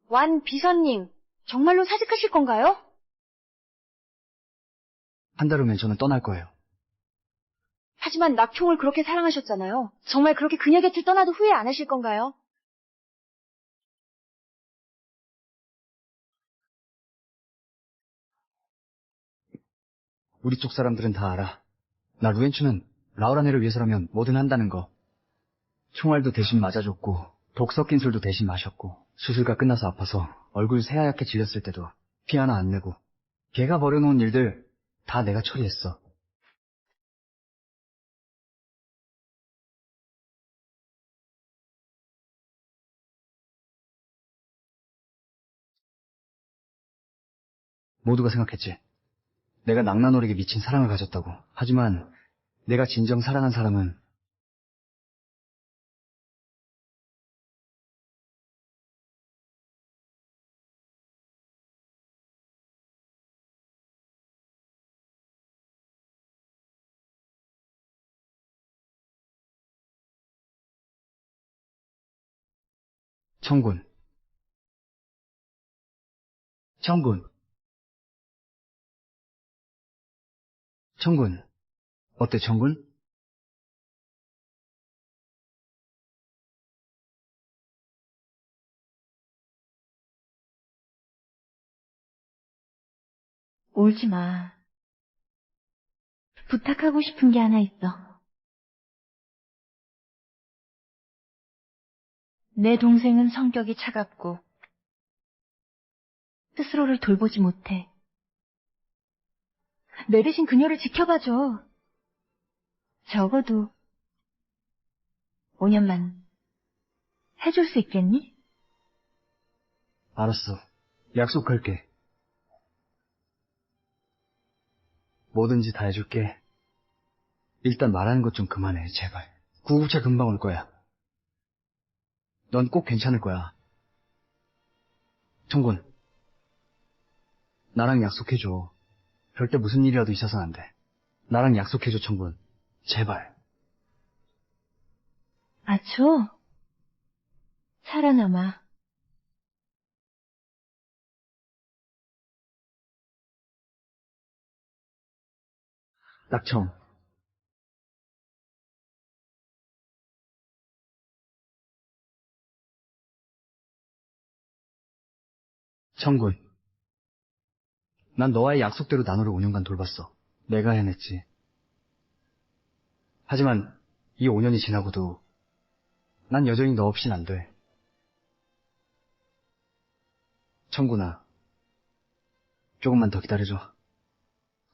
완 비서님, 정말로 사직하실 건가요? 한 달 후면 저는 떠날 거예요. 하지만 낙총을 그렇게 사랑하셨잖아요. 정말 그렇게 그녀 곁을 떠나도 후회 안 하실 건가요? 우리 쪽 사람들은 다 알아. 나 루엔추는 라우라네를 위해서라면 뭐든 한다는 거. 총알도 대신 맞아줬고 독 섞인 술도 대신 마셨고 수술가 끝나서 아파서 얼굴 새하얗게 질렸을 때도 피 하나 안 내고 걔가 벌여놓은 일들 다 내가 처리했어. 모두가 생각했지. 내가 낭만오릭에 미친 사랑을 가졌다고. 하지만 내가 진정 사랑한 사람은 청군. 청군. 청군. 어때, 청군? 울지 마. 부탁하고 싶은 게 하나 있어. 내 동생은 성격이 차갑고 스스로를 돌보지 못해. 내 대신 그녀를 지켜봐줘. 적어도 5년만 해줄 수 있겠니? 알았어. 약속할게. 뭐든지 다 해줄게. 일단 말하는 것 좀 그만해, 제발. 구급차 금방 올 거야. 넌 꼭 괜찮을 거야. 청군, 나랑 약속해줘. 절대 무슨 일이라도 있어서는 안 돼. 나랑 약속해줘, 청군. 제발. 아초, 살아남아. 낙청. 청군. 난 너와의 약속대로 나노를 5년간 돌봤어. 내가 해냈지. 하지만 이 5년이 지나고도 난 여전히 너 없인 안 돼. 청군아, 조금만 더 기다려줘.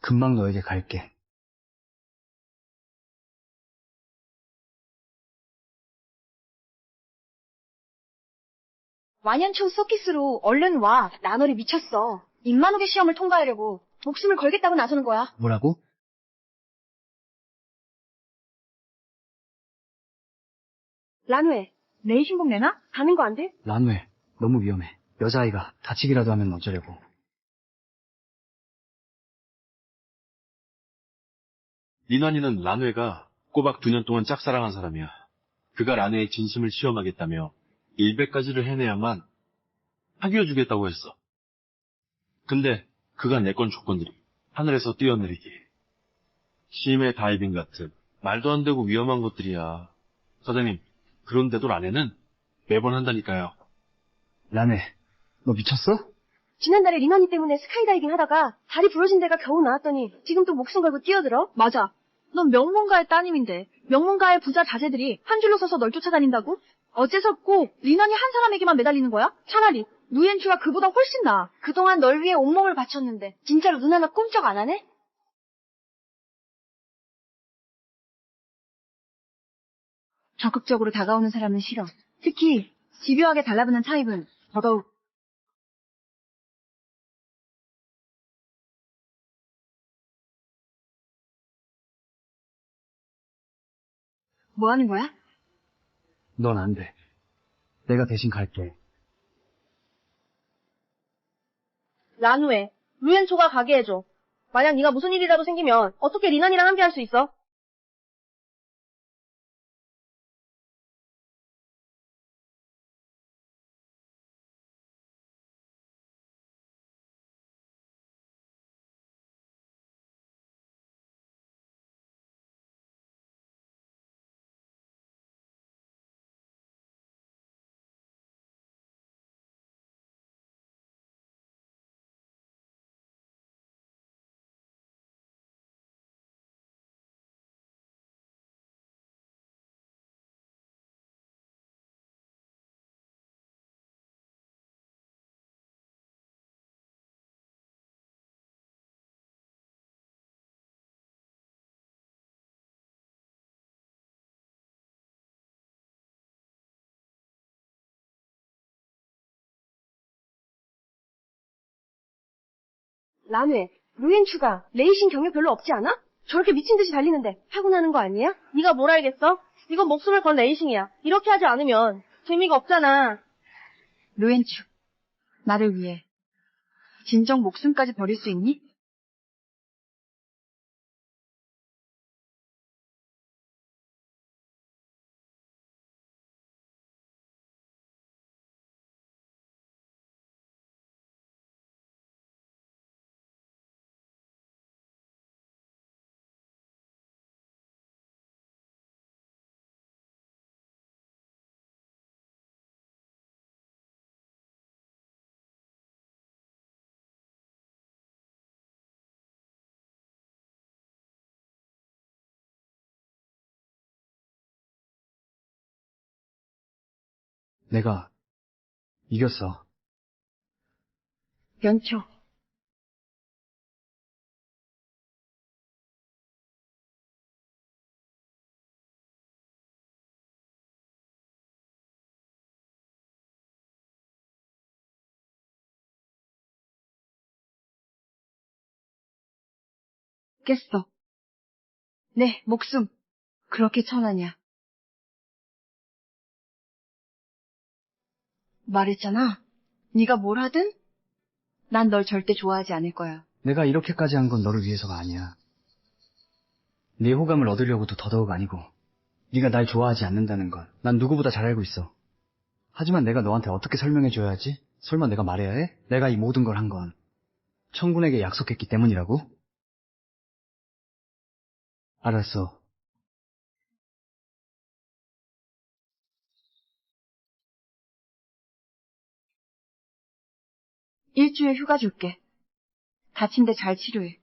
금방 너에게 갈게. 완연초 서키스로 얼른 와. 나너리 미쳤어. 입만오의 시험을 통과하려고 목숨을 걸겠다고 나서는 거야. 뭐라고? 란회, 내일 신곡 내나? 가는 거 안 돼? 란웨, 너무 위험해. 여자아이가 다치기라도 하면 어쩌려고. 리나니는 란웨가 꼬박 2년 동안 짝사랑한 사람이야. 그가 란웨의 진심을 시험하겠다며 일배까지를 해내야만 사귀어주겠다고 했어. 근데 그가 내건 조건들이 하늘에서 뛰어내리기, 심해 다이빙 같은 말도 안 되고 위험한 것들이야. 사장님, 그런데도 란웨는 매번 한다니까요. 란웨, 너 미쳤어? 지난달에 리나니 때문에 스카이다이빙 하다가 다리 부러진 데가 겨우 나았더니 지금 또 목숨 걸고 뛰어들어? 맞아. 넌 명문가의 따님인데 명문가의 부자 자제들이 한 줄로 서서 널 쫓아다닌다고? 어째서 꼭 리나니 한 사람에게만 매달리는 거야? 차라리 루엔추가 그보다 훨씬 나아. 그동안 널 위해 온몸을 바쳤는데 진짜로 눈 하나 꼼짝 안 하네? 적극적으로 다가오는 사람은 싫어. 특히 집요하게 달라붙는 타입은 더더욱. 뭐 하는 거야? 넌 안 돼. 내가 대신 갈게. 란후에 루엔초가 가게 해줘. 만약 네가 무슨 일이라도 생기면 어떻게 리난이랑 함께 할 수 있어? 라뇌, 루엔추가 레이싱 경력 별로 없지 않아? 저렇게 미친 듯이 달리는데 하고 나는 거 아니야? 네가 뭘 알겠어? 이건 목숨을 건 레이싱이야. 이렇게 하지 않으면 재미가 없잖아. 루엔추, 나를 위해 진정 목숨까지 버릴 수 있니? 내가 이겼어. 연초. 깼어. 네, 목숨. 그렇게 천하냐. 말했잖아. 네가 뭘 하든 난 널 절대 좋아하지 않을 거야. 내가 이렇게까지 한 건 너를 위해서가 아니야. 네 호감을 얻으려고도 더더욱 아니고 네가 날 좋아하지 않는다는 건 난 누구보다 잘 알고 있어. 하지만 내가 너한테 어떻게 설명해줘야 하지? 설마 내가 말해야 해? 내가 이 모든 걸 한 건 청군에게 약속했기 때문이라고? 알았어. 일주일 휴가 줄게. 다친 데 잘 치료해.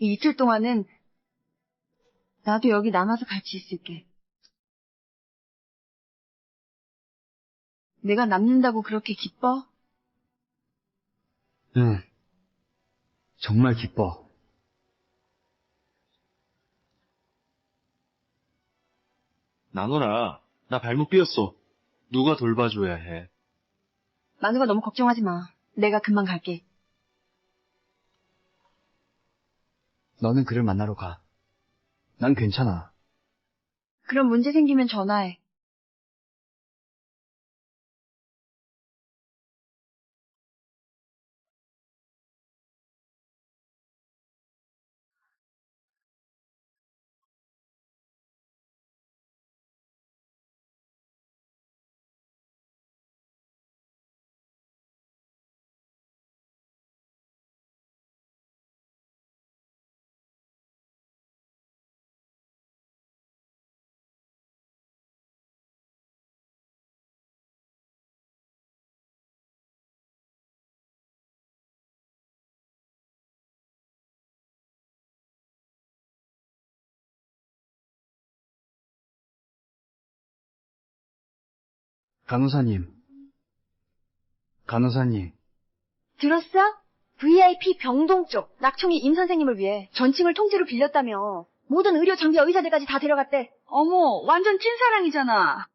이 이틀 동안은 나도 여기 남아서 같이 있을게. 내가 남는다고 그렇게 기뻐? 응. 정말 기뻐. 나노라, 나 발목 삐었어. 누가 돌봐줘야 해. 마누가 너무 걱정하지 마. 내가 금방 갈게. 너는 그를 만나러 가. 난 괜찮아. 그럼 문제 생기면 전화해. 간호사님. 간호사님. 들었어? VIP 병동 쪽 낙총이 임 선생님을 위해 전층을 통째로 빌렸다며. 모든 의료 장비 의사들까지 다 데려갔대. 어머, 완전 찐사랑이잖아.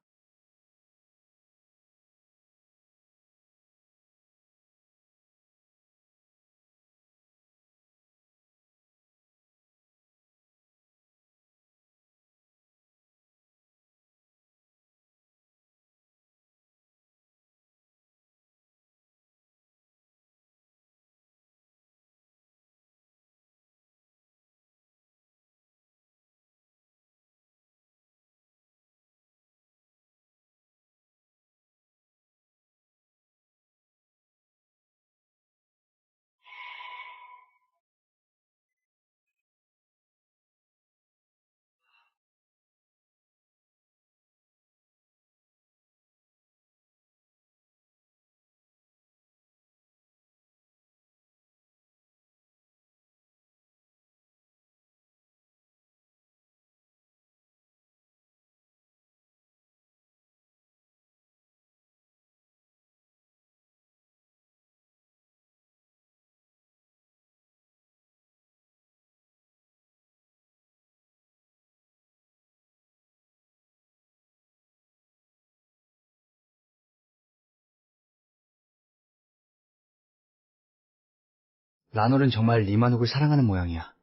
라놀은 정말 리만욱을 사랑하는 모양이야.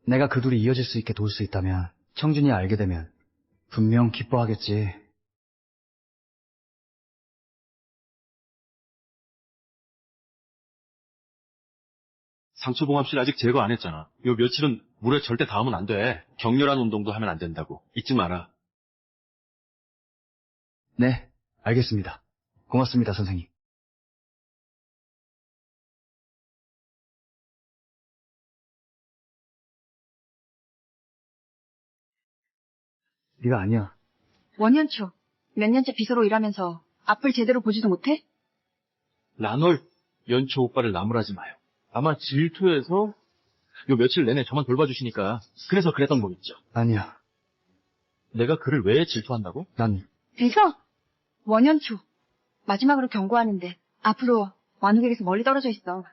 내가 그 둘이 이어질 수 있게 도울 수 있다면, 청준이 알게 되면 분명 기뻐하겠지. 상처봉합실 아직 제거 안 했잖아. 요 며칠은 물에 절대 닿으면 안 돼. 격렬한 운동도 하면 안 된다고. 잊지 마라. 네, 알겠습니다. 고맙습니다, 선생님. 네가 아니야. 원년초. 몇 년째 비서로 일하면서 앞을 제대로 보지도 못해? 라놀, 연초 오빠를 나무라지 마요. 아마 질투해서 요 며칠 내내 저만 돌봐주시니까 그래서 그랬던 거겠죠. 아니야. 내가 그를 왜 질투한다고? 난 비서! 원년초. 마지막으로 경고하는데 앞으로 완욱에게서 멀리 떨어져 있어.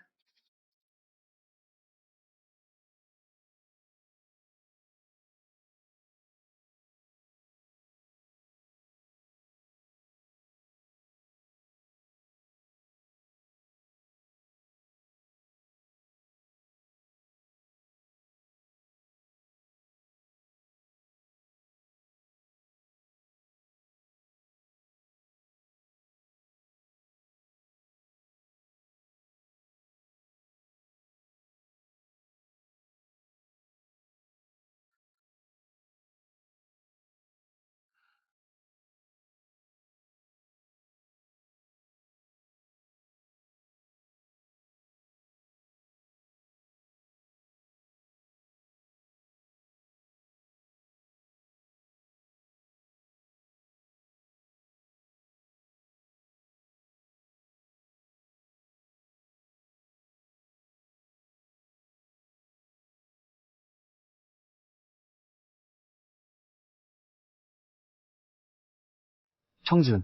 청준.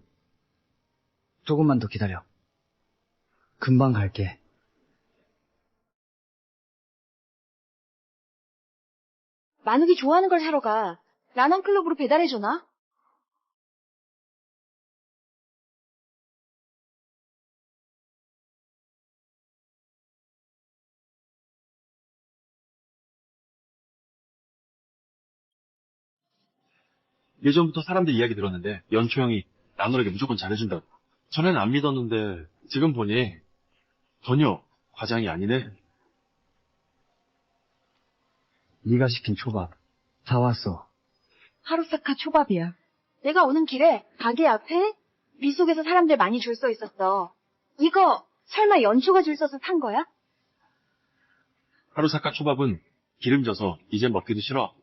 조금만 더 기다려. 금방 갈게. 만욱이 좋아하는 걸 사러 가. 라난 클럽으로 배달해주나? 예전부터 사람들 이야기 들었는데 연초 형이 라놀에게 무조건 잘해준다고. 전에는 안 믿었는데 지금 보니 전혀 과장이 아니네. 네가 시킨 초밥 사왔어. 하루사카 초밥이야. 내가 오는 길에 가게 앞에 미속에서 사람들 많이 줄 서 있었어. 이거 설마 연초가 줄 서서 산 거야? 하루사카 초밥은 기름져서 이제 먹기도 싫어.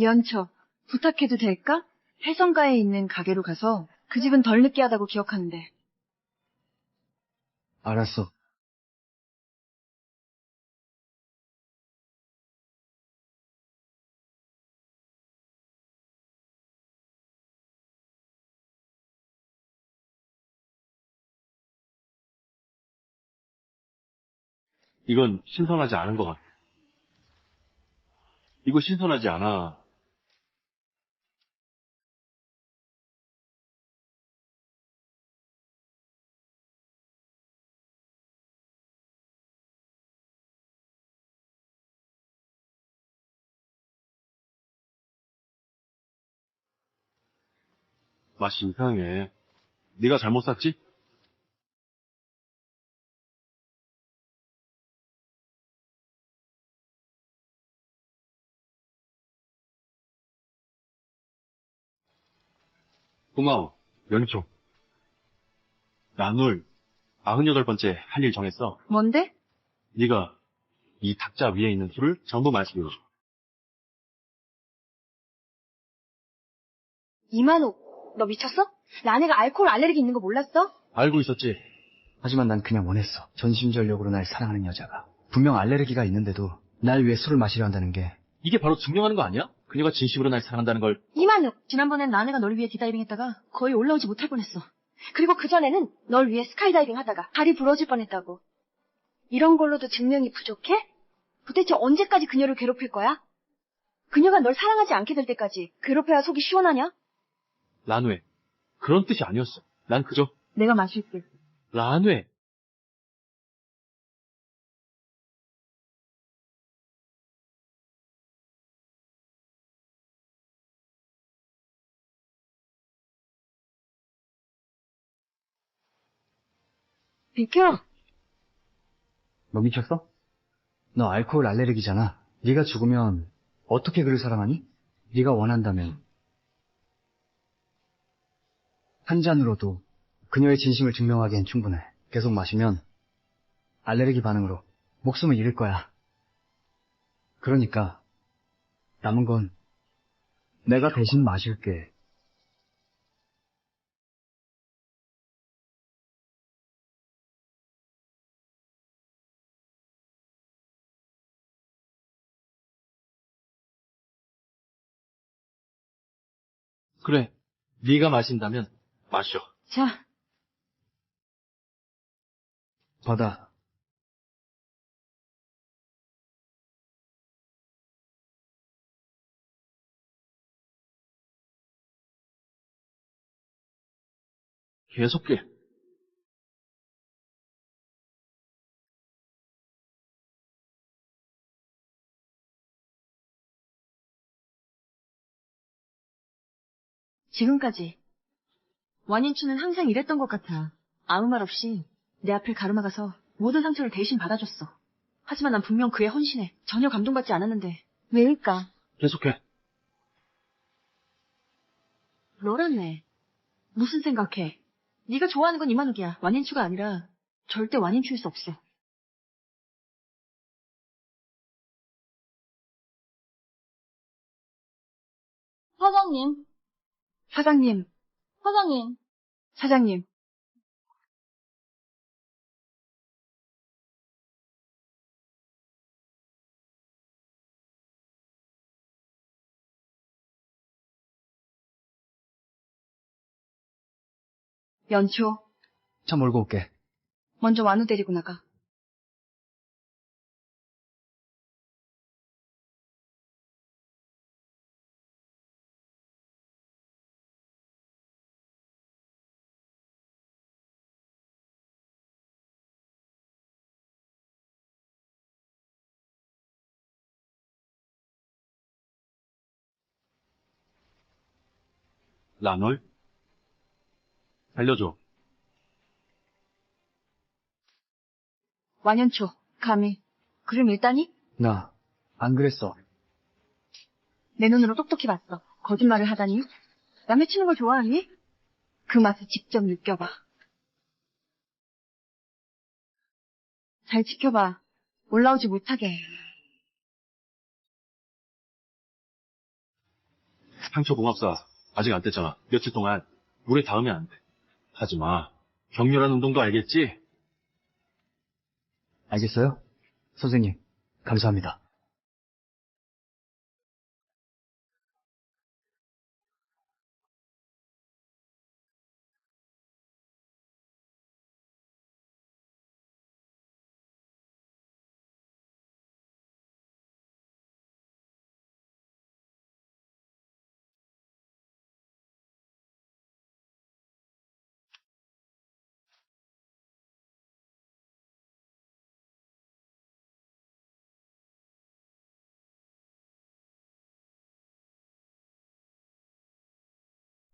연초, 부탁해도 될까? 해성가에 있는 가게로 가서 그 집은 덜 느끼하다고 기억하는데. 알았어. 이건 신선하지 않은 것 같아. 이거 신선하지 않아. 맛이 이상해. 네가 잘못 샀지? 고마워, 연초. 나눌 98번째 할 일 정했어. 뭔데? 네가 이 탁자 위에 있는 술을 전부 마시게 해줘. 이만옥, 너 미쳤어? 라네가 알코올 알레르기 있는 거 몰랐어? 알고 있었지? 하지만 난 그냥 원했어. 전심전력으로 날 사랑하는 여자가. 분명 알레르기가 있는데도 날 위해 술을 마시려 한다는 게. 이게 바로 증명하는 거 아니야? 그녀가 진심으로 날 사랑한다는 걸. 이만옥, 지난번엔 라네가 널 위해 디다이빙 했다가 거의 올라오지 못할 뻔했어. 그리고 그전에는 널 위해 스카이다이빙 하다가 다리 부러질 뻔했다고. 이런 걸로도 증명이 부족해? 도대체 언제까지 그녀를 괴롭힐 거야? 그녀가 널 사랑하지 않게 될 때까지 괴롭혀야 속이 시원하냐? 란웨, 그런 뜻이 아니었어. 난 그저 내가 마실게. 란웨, 비켜. 너 미쳤어? 너 알코올 알레르기잖아. 네가 죽으면 어떻게 그를 사랑하니? 네가 원한다면 한 잔으로도 그녀의 진심을 증명하기엔 충분해. 계속 마시면 알레르기 반응으로 목숨을 잃을 거야. 그러니까 남은 건 내가 대신 마실게. 그래, 네가 마신다면 마셔. 자, 받아. 계속해. 지금까지 완인추는 항상 이랬던 것 같아. 아무 말 없이 내 앞을 가로막아서 모든 상처를 대신 받아줬어. 하지만 난 분명 그의 헌신에 전혀 감동받지 않았는데 왜일까? 계속해. 로라네. 무슨 생각해? 네가 좋아하는 건 이만욱이야. 완인추가 아니라 절대 완인추일 수 없어. 사장님, 사장님, 사장님, 사장님. 연초, 차 몰고 올게. 먼저 완우 데리고 나가. 라놀? 알려줘. 완연초, 감히. 그럼 일단이 나 안 그랬어. 내 눈으로 똑똑히 봤어. 거짓말을 하다니. 남 해치는 걸 좋아하니? 그 맛을 직접 느껴봐. 잘 지켜봐. 올라오지 못하게. 상처 봉합사 아직 안 뗐잖아. 며칠 동안 물에 닿으면 안 돼. 하지 마. 격렬한 운동도 알겠지? 알겠어요? 선생님, 감사합니다.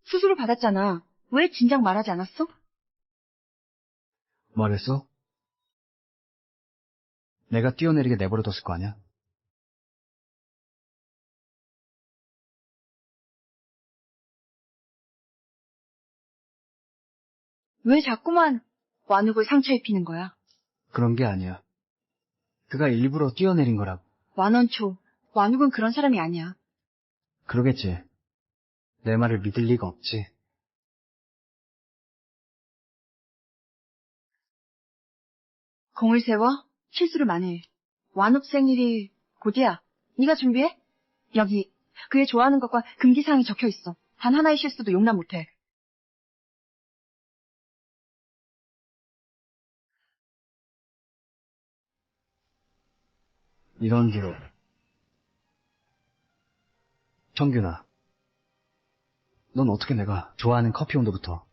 수술을 받았잖아. 왜 진작 말하지 않았어? 말했어? 내가 뛰어내리게 내버려뒀을 거 아니야? 왜 자꾸만 완욱을 상처 입히는 거야? 그런 게 아니야. 그가 일부러 뛰어내린 거라고. 완원초, 완욱은 그런 사람이 아니야. 그러겠지. 내 말을 믿을 리가 없지. 공을 세워 실수를 만회. 완욱 생일이 곧이야. 네가 준비해? 여기 그의 좋아하는 것과 금기사항이 적혀 있어. 단 하나의 실수도 용납 못해. 이런 기록. 청균아, 넌 어떻게 내가 좋아하는 커피 온도부터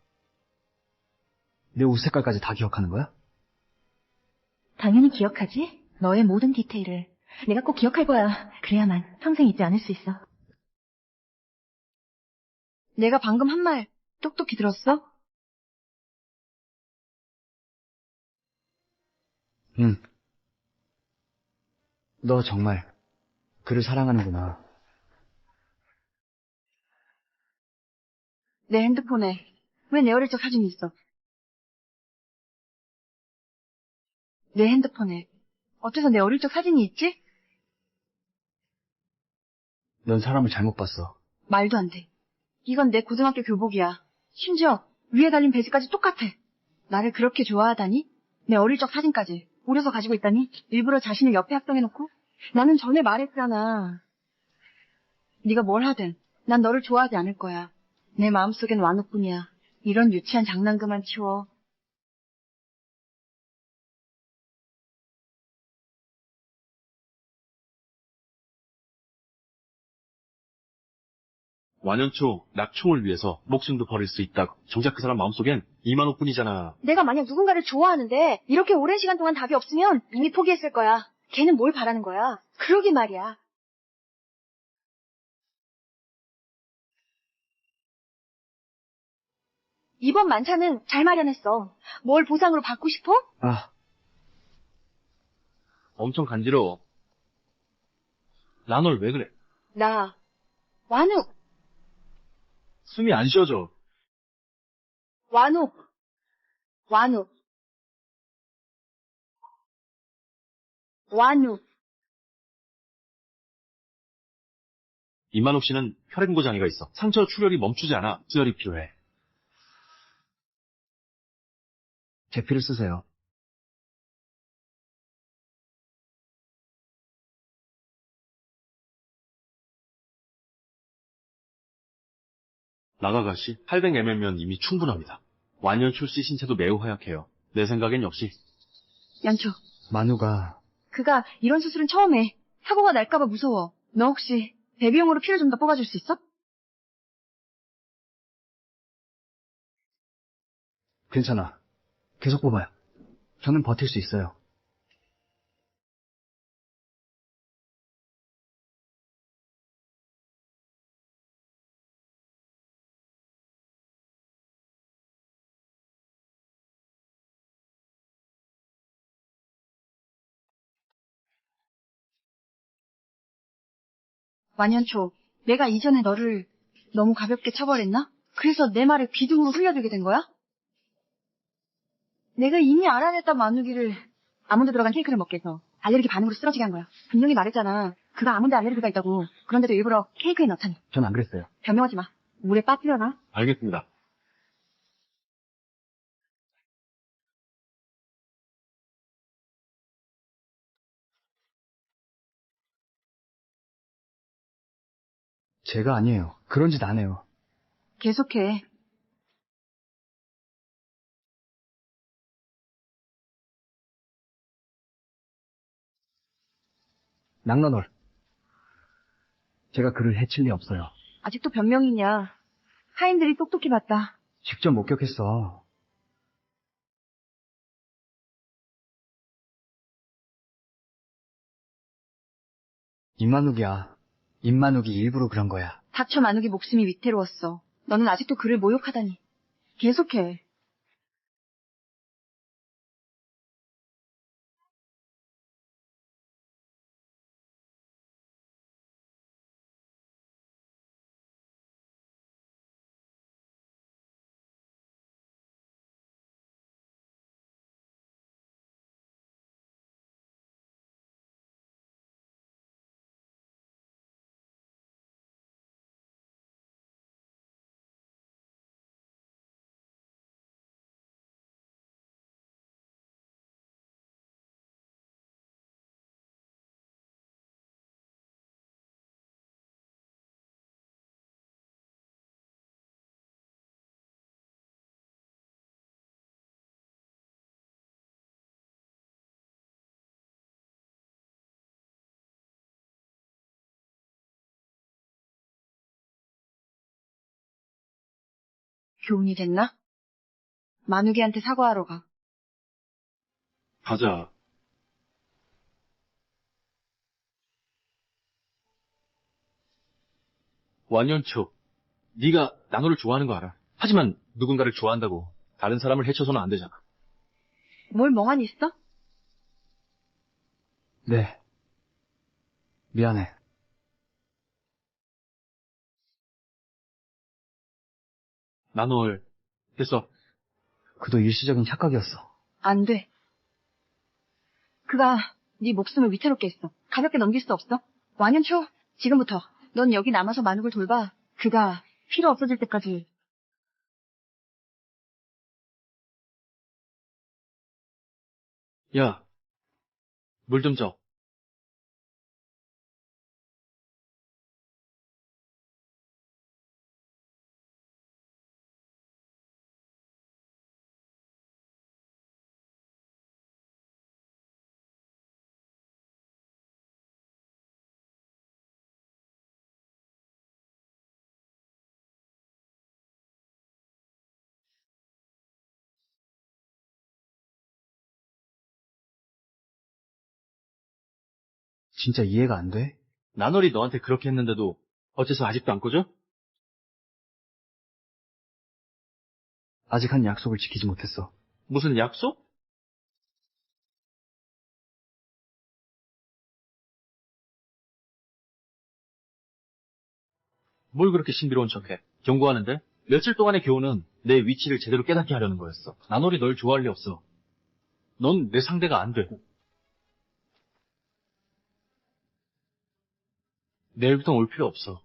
내 옷 색깔까지 다 기억하는 거야? 당연히 기억하지? 너의 모든 디테일을. 내가 꼭 기억할 거야. 그래야만 평생 잊지 않을 수 있어. 내가 방금 한 말 똑똑히 들었어? 응. 너 정말 그를 사랑하는구나. 내 핸드폰에 왜 내 어릴 적 사진이 있어? 내 핸드폰에 어째서 내 어릴 적 사진이 있지? 넌 사람을 잘못 봤어. 말도 안 돼. 이건 내 고등학교 교복이야. 심지어 위에 달린 배지까지 똑같아. 나를 그렇게 좋아하다니? 내 어릴 적 사진까지 오려서 가지고 있다니? 일부러 자신을 옆에 합성해놓고? 나는 전에 말했잖아. 네가 뭘 하든 난 너를 좋아하지 않을 거야. 내 마음속엔 완우뿐이야. 이런 유치한 장난 그만 치워. 완연초 낙총을 위해서 목숨도 버릴 수 있다고. 정작 그 사람 마음속엔 이만호뿐이잖아. 내가 만약 누군가를 좋아하는데 이렇게 오랜 시간 동안 답이 없으면 이미 포기했을 거야. 걔는 뭘 바라는 거야? 그러게 말이야. 이번 만찬은 잘 마련했어. 뭘 보상으로 받고 싶어? 아, 엄청 간지러워. 라널 왜 그래? 나 완우, 숨이 안 쉬어져. 완우, 완우, 완우. 이만옥 씨는 혈행고 장애가 있어. 상처 출혈이 멈추지 않아. 수혈이 필요해. 제 피를 쓰세요. 나가가 씨, 800ml면 이미 충분합니다. 완연초 씨 신체도 매우 허약해요. 내 생각엔 역시 연초, 만우가 그가 이런 수술은 처음 해. 사고가 날까봐 무서워. 너 혹시 배비용으로 피를 좀 더 뽑아줄 수 있어? 괜찮아. 계속 뽑아요. 저는 버틸 수 있어요. 완연초, 내가 이전에 너를 너무 가볍게 처벌했나? 그래서 내 말을 비둥으로 흘려들게 된 거야? 내가 이미 알아냈던 마누기를 아몬드 들어간 케이크를 먹게 해서 알레르기 반응으로 쓰러지게 한 거야. 분명히 말했잖아. 그가 아몬드 알레르기가 있다고. 그런데도 일부러 케이크에 넣다니. 전 안 그랬어요. 변명하지 마. 물에 빠뜨려나? 알겠습니다. 제가 아니에요. 그런 짓 안 해요. 계속해. 낙너널. 제가 그를 해칠 리 없어요. 아직도 변명이냐. 하인들이 똑똑히 봤다. 직접 목격했어. 임만욱이야. 임만욱이 일부러 그런 거야. 닥쳐 마누기 목숨이 위태로웠어. 너는 아직도 그를 모욕하다니. 계속해. 교훈이 됐나? 마누기한테 사과하러 가. 가자. 완연초, 네가 나노를 좋아하는 거 알아. 하지만 누군가를 좋아한다고 다른 사람을 해쳐서는 안 되잖아. 뭘 멍하니 있어? 네. 미안해. 나놀, 됐어. 그도 일시적인 착각이었어. 안 돼. 그가 네 목숨을 위태롭게 했어. 가볍게 넘길 수 없어. 완연초, 지금부터 넌 여기 남아서 만욱을 돌봐. 그가 필요 없어질 때까지. 야, 물 좀 줘. 진짜 이해가 안 돼? 나놀이 너한테 그렇게 했는데도 어째서 아직도 안 꺼져? 아직 한 약속을 지키지 못했어. 무슨 약속? 뭘 그렇게 신비로운 척해? 경고하는데? 며칠 동안의 교훈은 내 위치를 제대로 깨닫게 하려는 거였어. 나놀이 널 좋아할 리 없어. 넌 내 상대가 안 돼. 내일부터 올 필요 없어.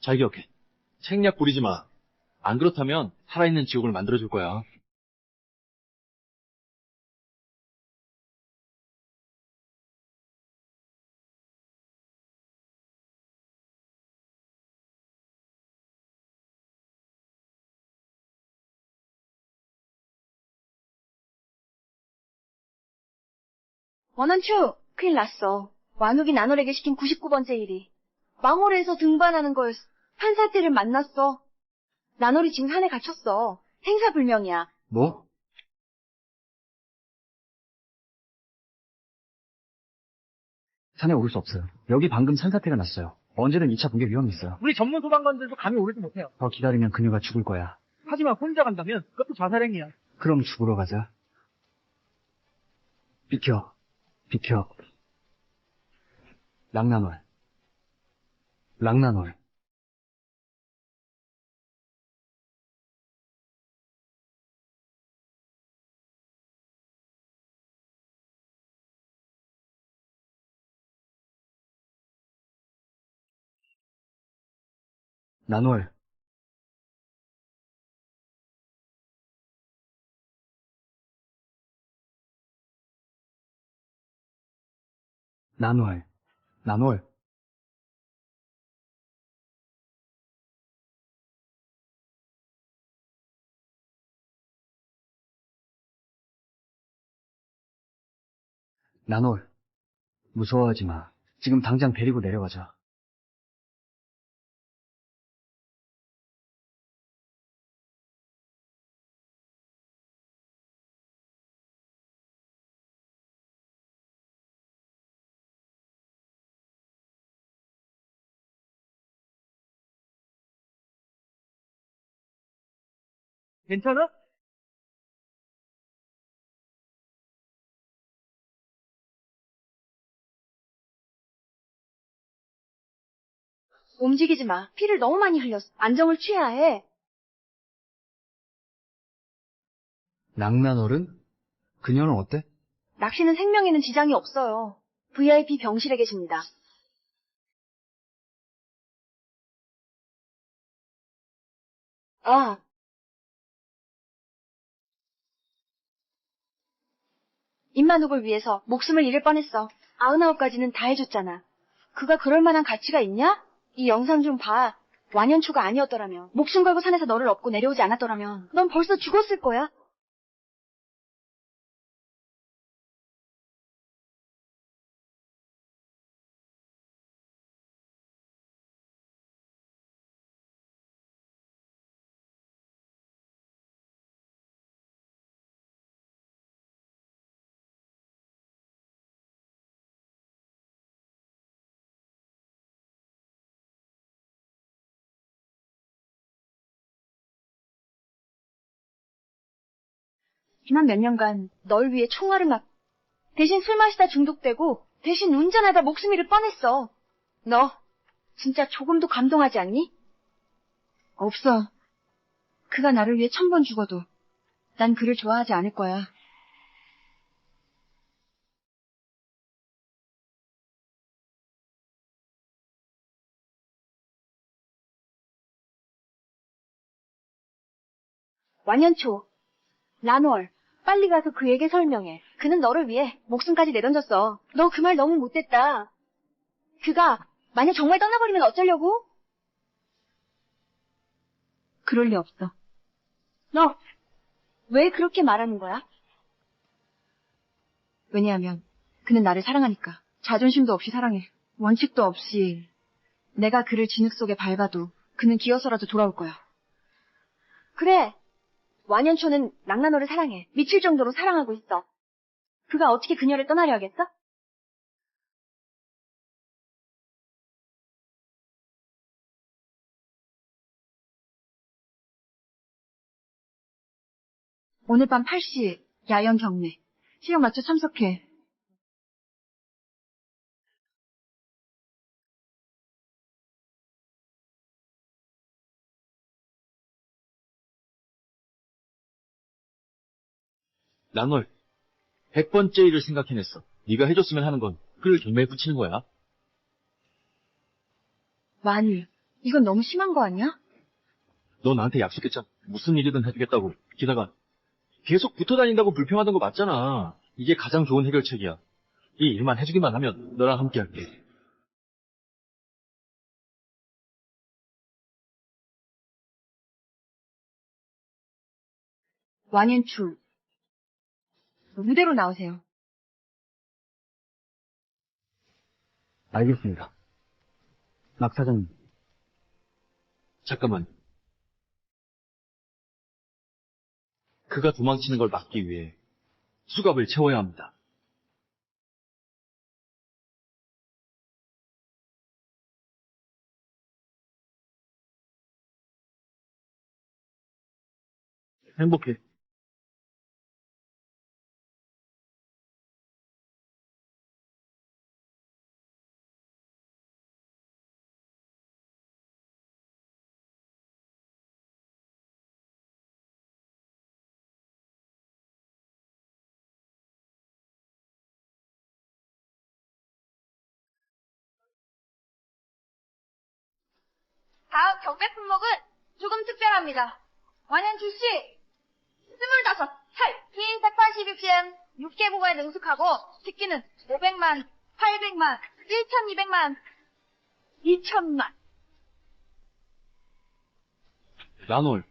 잘 기억해. 책략 부리지 마. 안 그렇다면 살아있는 지옥을 만들어줄 거야. 원한추, 큰일 났어. 완욱이 나놀에게 시킨 99번째 일이. 망홀에서 등반하는 거였어. 판사태를 만났어. 나놀이 지금 산에 갇혔어. 행사불명이야. 뭐? 산에 오를 수 없어요. 여기 방금 산사태가 났어요. 언제든 2차 붕괴 위험이 있어요. 우리 전문 소방관들도 감히 오르지 못해요. 더 기다리면 그녀가 죽을 거야. 하지만 혼자 간다면 그것도 자살행위야. 그럼 죽으러 가자. 비켜. 비켜. 랑나놀. 랑나놀. 나놀. 나놀. 나놀. 나놀. 무서워하지 마. 지금 당장 데리고 내려가자. 괜찮아? 움직이지 마. 피를 너무 많이 흘렸어. 안정을 취해야 해. 랑나놀은? 그녀는 어때? 낚시는 생명에는 지장이 없어요. VIP 병실에 계십니다. 아, 임만욱을 위해서 목숨을 잃을 뻔했어. 99가지는 다 해줬잖아. 그가 그럴 만한 가치가 있냐? 이 영상 좀 봐. 완연초가 아니었더라면, 목숨 걸고 산에서 너를 업고 내려오지 않았더라면 넌 벌써 죽었을 거야. 지난 몇 년간 널 위해 총알을 맞 대신 술 마시다 중독되고 대신 운전하다 목숨 잃을 뻔했어. 너 진짜 조금도 감동하지 않니? 없어. 그가 나를 위해 1000번 죽어도 난 그를 좋아하지 않을 거야. 완연초, 란월, 빨리 가서 그에게 설명해. 그는 너를 위해 목숨까지 내던졌어. 너 그 말 너무 못됐다. 그가 만약 정말 떠나버리면 어쩌려고? 그럴 리 없어. 너 왜 그렇게 말하는 거야? 왜냐하면 그는 나를 사랑하니까. 자존심도 없이 사랑해. 원칙도 없이 내가 그를 진흙 속에 밟아도 그는 기어서라도 돌아올 거야. 그래. 완연초는 랑라노를 사랑해. 미칠 정도로 사랑하고 있어. 그가 어떻게 그녀를 떠나려 하겠어? 오늘 밤 8시 야영 경매. 시간 맞춰 참석해. 랑월, 100번째 일을 생각해냈어. 네가 해줬으면 하는 건 그를 경매에 붙이는 거야. 많이. 이건 너무 심한 거 아니야? 너 나한테 약속했잖아. 무슨 일이든 해주겠다고. 게다가 계속 붙어 다닌다고 불평하던 거 맞잖아. 이게 가장 좋은 해결책이야. 이 일만 해주기만 하면 너랑 함께 할게. 완연출. 무대로 나오세요. 알겠습니다. 막 사장님. 잠깐만. 그가 도망치는 걸 막기 위해 수갑을 채워야 합니다. 행복해. 다음 경매 품목은 조금 특별합니다. 완연출 씨, 25, 살, 긴 182cm, 6개국어에 능숙하고 특기는 500만, 800만, 1200만, 2000만, 란월,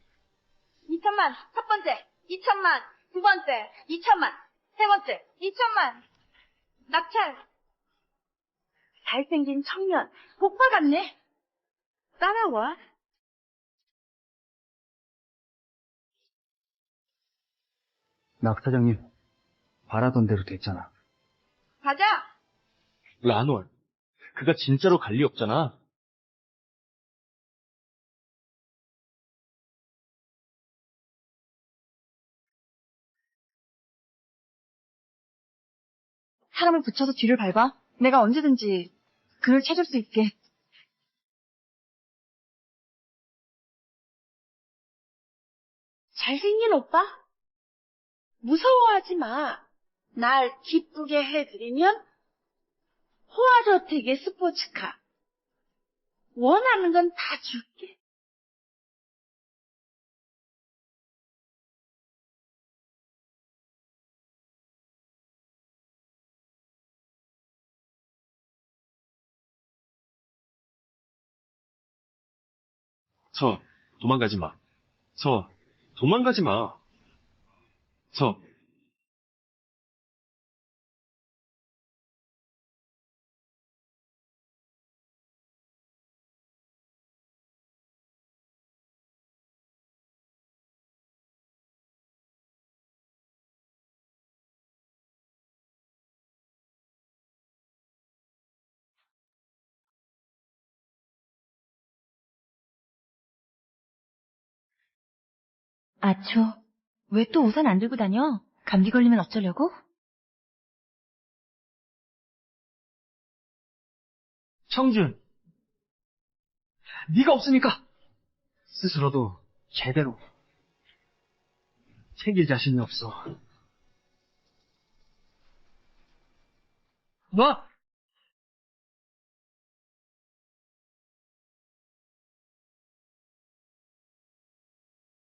2000만, 첫 번째, 2000만, 두 번째, 2000만, 세 번째, 2000만, 낙찰. 잘생긴 청년, 복파 같네. 따라와. 막 사장님, 바라던 대로 됐잖아. 가자. 란월. 그가 진짜로 갈 리 없잖아. 사람을 붙여서 뒤를 밟아? 내가 언제든지 그를 찾을 수 있게. 잘생긴 오빠? 무서워하지 마. 날 기쁘게 해드리면 호화저택의 스포츠카. 원하는 건 다 줄게. 서, 도망가지 마. 서, 도망가지 마. 서, 아초, 왜 또 우산 안 들고 다녀? 감기 걸리면 어쩌려고? 청준! 네가 없으니까 스스로도 제대로 챙길 자신이 없어. 너!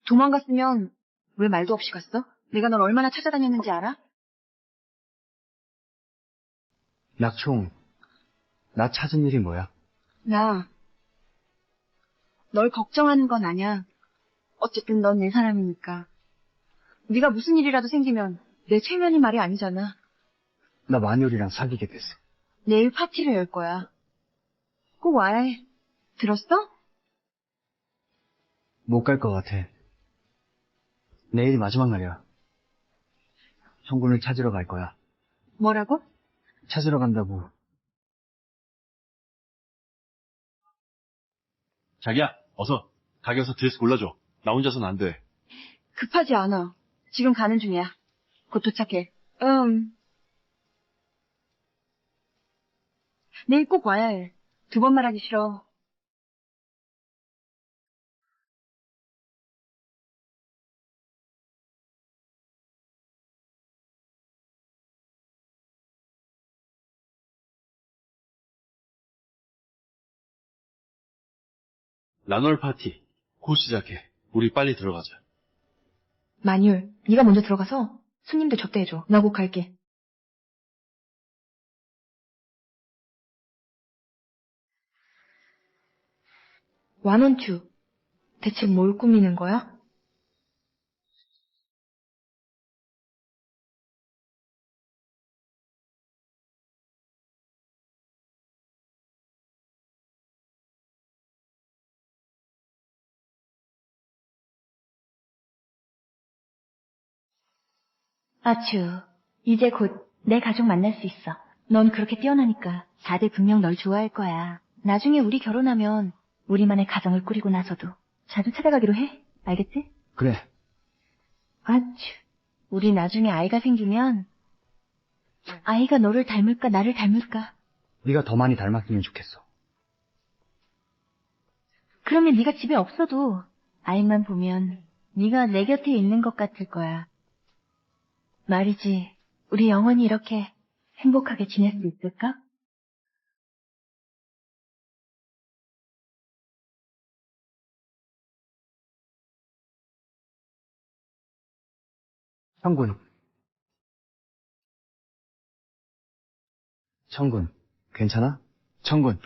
도망갔으면 왜 말도 없이 갔어? 내가 널 얼마나 찾아다녔는지 알아? 낙총, 나 찾은 일이 뭐야? 나, 널 걱정하는 건 아냐. 어쨌든 넌 내 사람이니까. 네가 무슨 일이라도 생기면 내 체면이 말이 아니잖아. 나 마녀리랑 사귀게 됐어. 내일 파티를 열 거야. 꼭 와야 해. 들었어? 못 갈 것 같아. 내일이 마지막 날이야. 청군을 찾으러 갈 거야. 뭐라고? 찾으러 간다고. 자기야, 어서 가게 가서 드레스 골라줘. 나 혼자서는 안 돼. 급하지 않아. 지금 가는 중이야. 곧 도착해. 내일 꼭 와야 해. 두 번 말하기 싫어. 라널 파티. 곧 시작해. 우리 빨리 들어가자. 만율, 네가 먼저 들어가서 손님들 접대해줘. 나 곧 갈게. 완원추, 대체 뭘 꾸미는 거야? 아추, 이제 곧 내 가족 만날 수 있어. 넌 그렇게 뛰어나니까 다들 분명 널 좋아할 거야. 나중에 우리 결혼하면 우리만의 가정을 꾸리고 나서도 자주 찾아가기로 해. 알겠지? 그래, 아추, 우리 나중에 아이가 생기면 아이가 너를 닮을까 나를 닮을까? 네가 더 많이 닮았으면 좋겠어. 그러면 네가 집에 없어도 아이만 보면 네가 내 곁에 있는 것 같을 거야. 말이지, 우리 영원히 이렇게 행복하게 지낼 수 있을까? 청군, 청군, 괜찮아? 청군,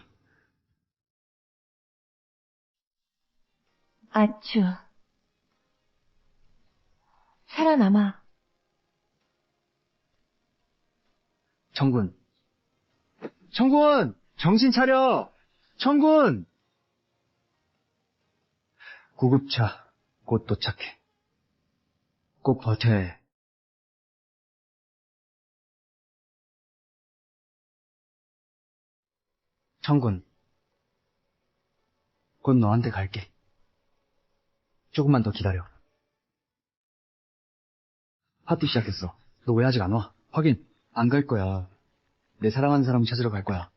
아추, 살아남아. 청군, 청군! 정신 차려! 청군! 구급차, 곧 도착해. 꼭 버텨야 해. 청군, 곧 너한테 갈게. 조금만 더 기다려. 파티 시작했어. 너 왜 아직 안 와? 확인, 안 갈 거야. 내 사랑하는 사람 찾으러 갈 거야.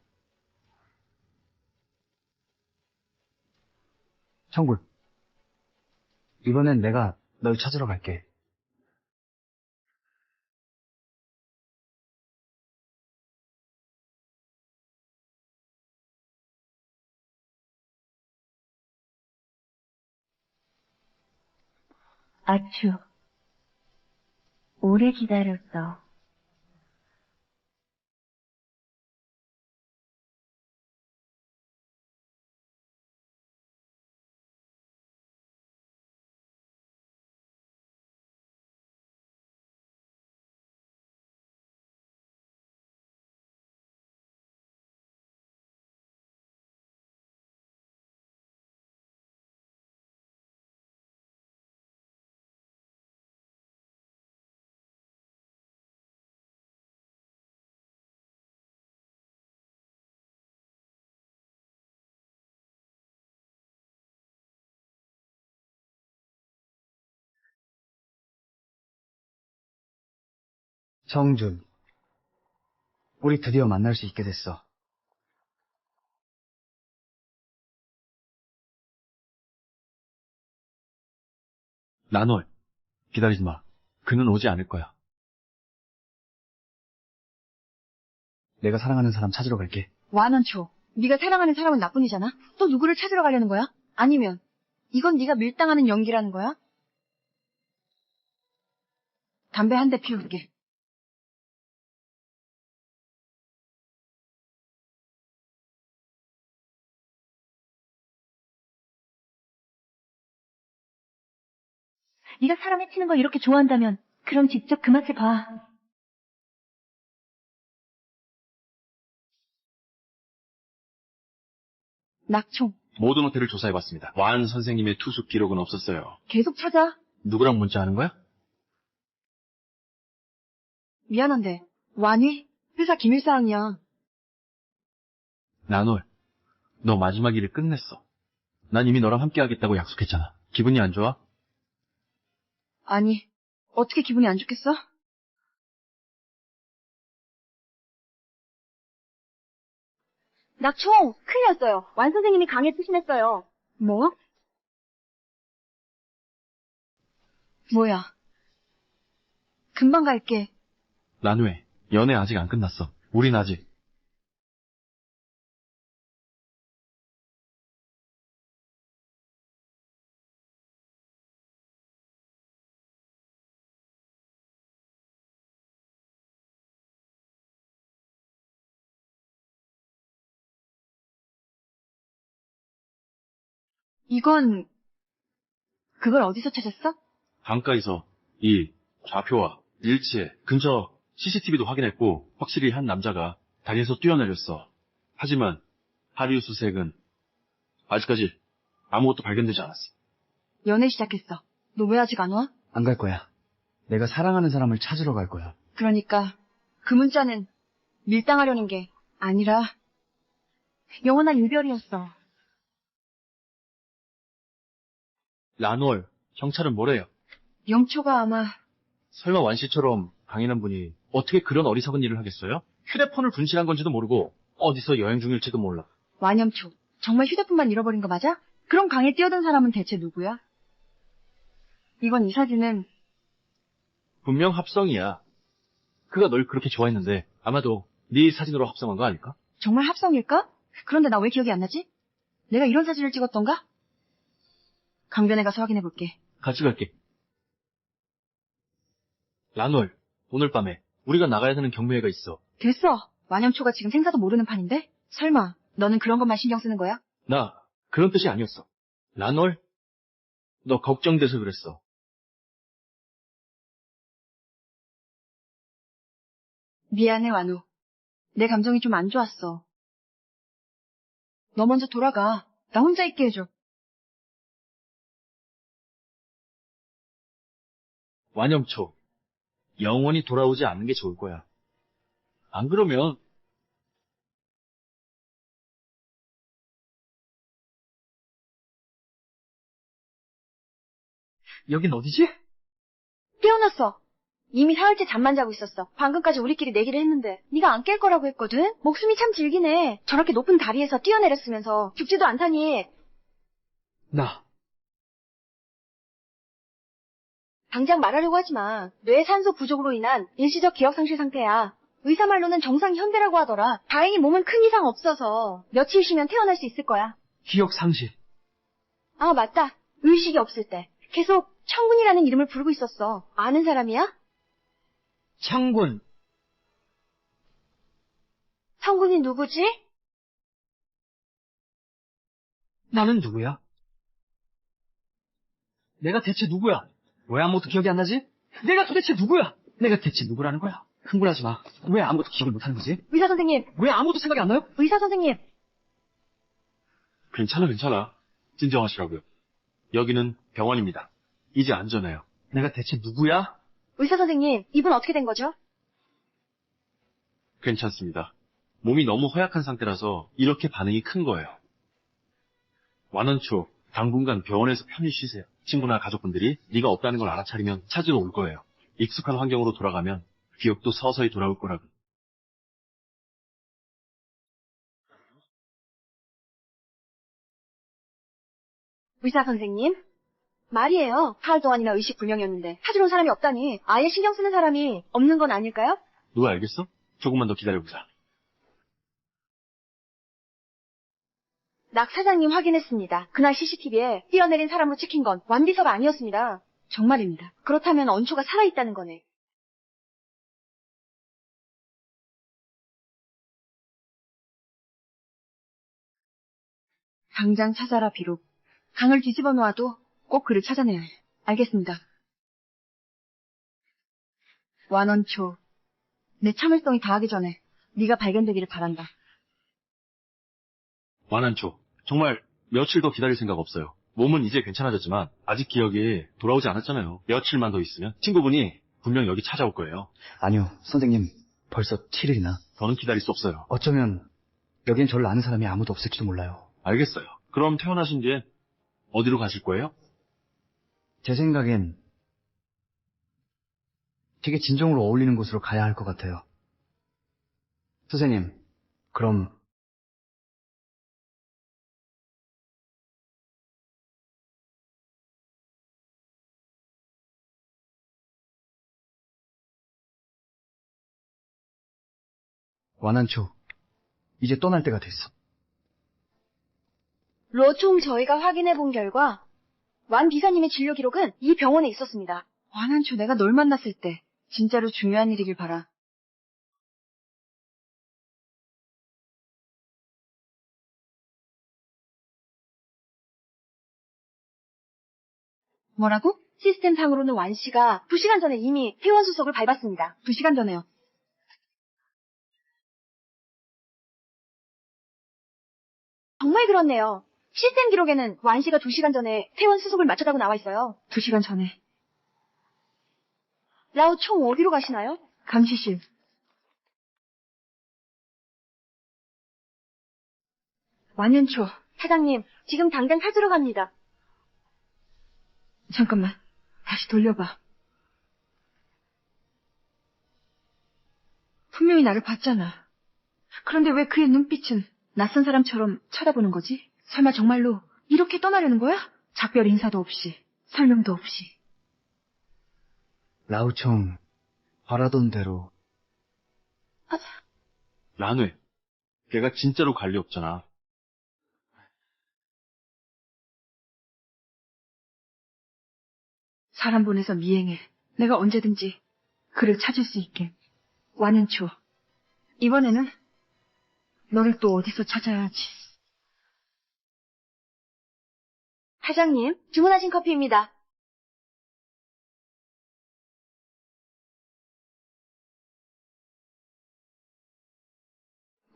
청군, 이번엔 내가 널 찾으러 갈게. 아추, 오래 기다렸어. 성준, 우리 드디어 만날 수 있게 됐어. 나놀, 기다리지 마. 그는 오지 않을 거야. 내가 사랑하는 사람 찾으러 갈게. 완원초. 네가 사랑하는 사람은 나뿐이잖아. 또 누구를 찾으러 가려는 거야? 아니면 이건 네가 밀당하는 연기라는 거야? 담배 한 대 피울게. 네가 사람 해치는 걸 이렇게 좋아한다면 그럼 직접 그 맛을 봐. 낙총. 모든 호텔을 조사해봤습니다. 완 선생님의 투숙 기록은 없었어요. 계속 찾아. 누구랑 문자하는 거야? 미안한데 완이? 회사 기밀사항이야. 나놀, 너 마지막 일을 끝냈어. 난 이미 너랑 함께 하겠다고 약속했잖아. 기분이 안 좋아? 아니, 어떻게 기분이 안 좋겠어? 낙총! 큰일 났어요. 완 선생님이 강에 투신했어요. 뭐? 뭐야. 금방 갈게. 나누에, 연애 아직 안 끝났어. 우린 아직. 이건 그걸 어디서 찾았어? 강가에서 이 좌표와 일치에 근처 CCTV도 확인했고 확실히 한 남자가 다리에서 뛰어내렸어. 하지만 하류 수색은 아직까지 아무것도 발견되지 않았어. 연애 시작했어. 너 왜 아직 안 와? 안 갈 거야. 내가 사랑하는 사람을 찾으러 갈 거야. 그러니까 그 문자는 밀당하려는 게 아니라 영원한 이별이었어. 라놀, 경찰은 뭐래요? 영초가 아마 설마 완씨처럼 강인한 분이 어떻게 그런 어리석은 일을 하겠어요? 휴대폰을 분실한 건지도 모르고 어디서 여행 중일지도 몰라. 완염초. 정말 휴대폰만 잃어버린 거 맞아? 그럼 강에 뛰어든 사람은 대체 누구야? 이건 이 사진은 분명 합성이야. 그가 널 그렇게 좋아했는데 아마도 네 사진으로 합성한 거 아닐까? 정말 합성일까? 그런데 나 왜 기억이 안 나지? 내가 이런 사진을 찍었던가? 강변에 가서 확인해 볼게. 같이 갈게. 라놀, 오늘 밤에 우리가 나가야 되는 경매회가 있어. 됐어. 완염초가 지금 생사도 모르는 판인데? 설마 너는 그런 것만 신경 쓰는 거야? 나 그런 뜻이 아니었어. 라놀, 너 걱정돼서 그랬어. 미안해, 완우. 내 감정이 좀 안 좋았어. 너 먼저 돌아가. 나 혼자 있게 해줘. 완염초, 영원히 돌아오지 않는 게 좋을 거야. 안 그러면 여긴 어디지? 깨어났어. 이미 사흘째 잠만 자고 있었어. 방금까지 우리끼리 내기를 했는데 네가 안 깰 거라고 했거든? 목숨이 참 질기네. 저렇게 높은 다리에서 뛰어내렸으면서 죽지도 않다니. 나. 당장 말하려고 하지 마. 뇌 산소 부족으로 인한 일시적 기억 상실 상태야. 의사 말로는 정상 현대라고 하더라. 다행히 몸은 큰 이상 없어서 며칠 쉬면 태어날 수 있을 거야. 기억 상실. 아, 맞다. 의식이 없을 때 계속 청군이라는 이름을 부르고 있었어. 아는 사람이야? 창군. 청군이 누구지? 나는 누구야? 내가 대체 누구야? 왜 아무것도 기억이 안 나지? 내가 도대체 누구야? 내가 대체 누구라는 거야? 흥분하지 마. 왜 아무것도 기억을 못하는 거지? 의사 선생님, 왜 아무것도 생각이 안 나요? 의사 선생님. 괜찮아. 진정하시라고요. 여기는 병원입니다. 이제 안전해요. 내가 대체 누구야? 의사 선생님, 이분 어떻게 된 거죠? 괜찮습니다. 몸이 너무 허약한 상태라서 이렇게 반응이 큰 거예요. 완원초, 당분간 병원에서 편히 쉬세요. 친구나 가족분들이 네가 없다는 걸 알아차리면 찾으러 올 거예요. 익숙한 환경으로 돌아가면 기억도 서서히 돌아올 거라고. 의사 선생님? 말이에요. 사흘 동안이나 의식불명이었는데 찾으러 온 사람이 없다니 아예 신경 쓰는 사람이 없는 건 아닐까요? 누가 알겠어? 조금만 더 기다려보자. 낙 사장님 확인했습니다. 그날 CCTV에 뛰어내린 사람으로 찍힌 건 완비서가 아니었습니다. 정말입니다. 그렇다면 언초가 살아있다는 거네. 당장 찾아라 비록. 강을 뒤집어 놓아도 꼭 그를 찾아내야 해. 알겠습니다. 완원초. 내 참을성이 다하기 전에 네가 발견되기를 바란다. 완한초. 정말 며칠 더 기다릴 생각 없어요. 몸은 이제 괜찮아졌지만 아직 기억이 돌아오지 않았잖아요. 며칠만 더 있으면 친구분이 분명 여기 찾아올 거예요. 아니요, 선생님. 벌써 7일이나. 더는 기다릴 수 없어요. 어쩌면 여긴 저를 아는 사람이 아무도 없을지도 몰라요. 알겠어요. 그럼 퇴원하신 뒤엔 어디로 가실 거예요? 제 생각엔 되게 진정으로 어울리는 곳으로 가야 할 것 같아요. 선생님, 그럼 완한초, 이제 떠날 때가 됐어. 로총 저희가 확인해 본 결과 완 비서님의 진료 기록은 이 병원에 있었습니다. 완한초 내가 널 만났을 때 진짜로 중요한 일이길 바라. 뭐라고? 시스템상으로는 완 씨가 2시간 전에 이미 회원 수속을 밟았습니다. 2시간 전에요. 정말 그렇네요. 시스템 기록에는 완 씨가 2시간 전에 회원 수속을 마쳤다고 나와 있어요. 2시간 전에. 라오 총 어디로 가시나요? 감시실. 완연초. 사장님, 지금 당장 찾으러 갑니다. 잠깐만. 다시 돌려봐. 분명히 나를 봤잖아. 그런데 왜 그의 눈빛은 낯선 사람처럼 쳐다보는 거지? 설마 정말로 이렇게 떠나려는 거야? 작별 인사도 없이, 설명도 없이. 라우청, 바라던 대로. 란회. 걔가 진짜로 갈 리 없잖아. 사람 보내서 미행해. 내가 언제든지 그를 찾을 수 있게. 완연초. 이번에는 너를 또 어디서 찾아야 하지. 사장님, 주문하신 커피입니다.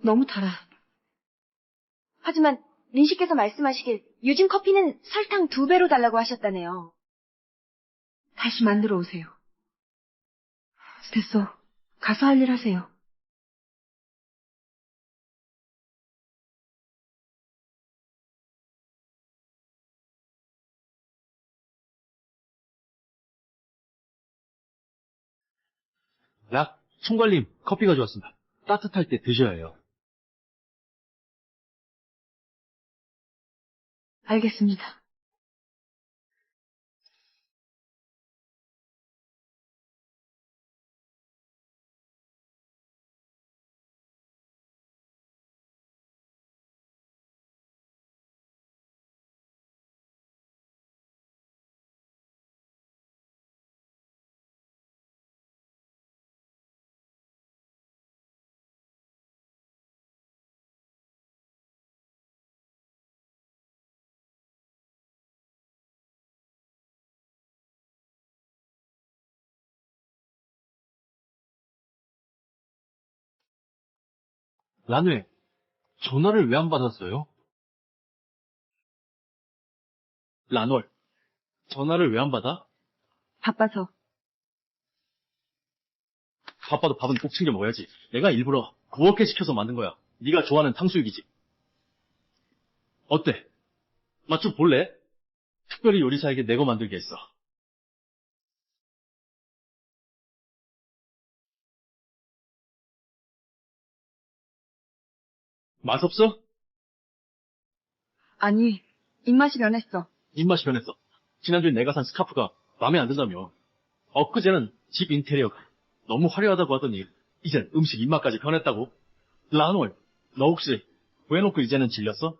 너무 달아. 하지만 린 씨께서 말씀하시길 요즘 커피는 설탕 2배로 달라고 하셨다네요. 다시 만들어 오세요. 됐어. 가서 할 일 하세요. 락, 총괄님, 커피 가져왔습니다. 따뜻할 때 드셔야 해요. 알겠습니다. 란회, 전화를 왜 안 받았어요? 란월, 전화를 왜 안 받아? 바빠서. 바빠도 밥은 꼭 챙겨 먹어야지. 내가 일부러 그렇게 시켜서 만든 거야. 네가 좋아하는 탕수육이지. 어때? 맛 좀 볼래? 특별히 요리사에게 내거 만들게 했어. 맛없어? 아니, 입맛이 변했어. 입맛이 변했어. 지난주에 내가 산 스카프가 마음에 안 든다며. 엊그제는 집 인테리어가 너무 화려하다고 하더니 이젠 음식 입맛까지 변했다고. 라놀, 너 혹시 왜 놓고 이제는 질렸어?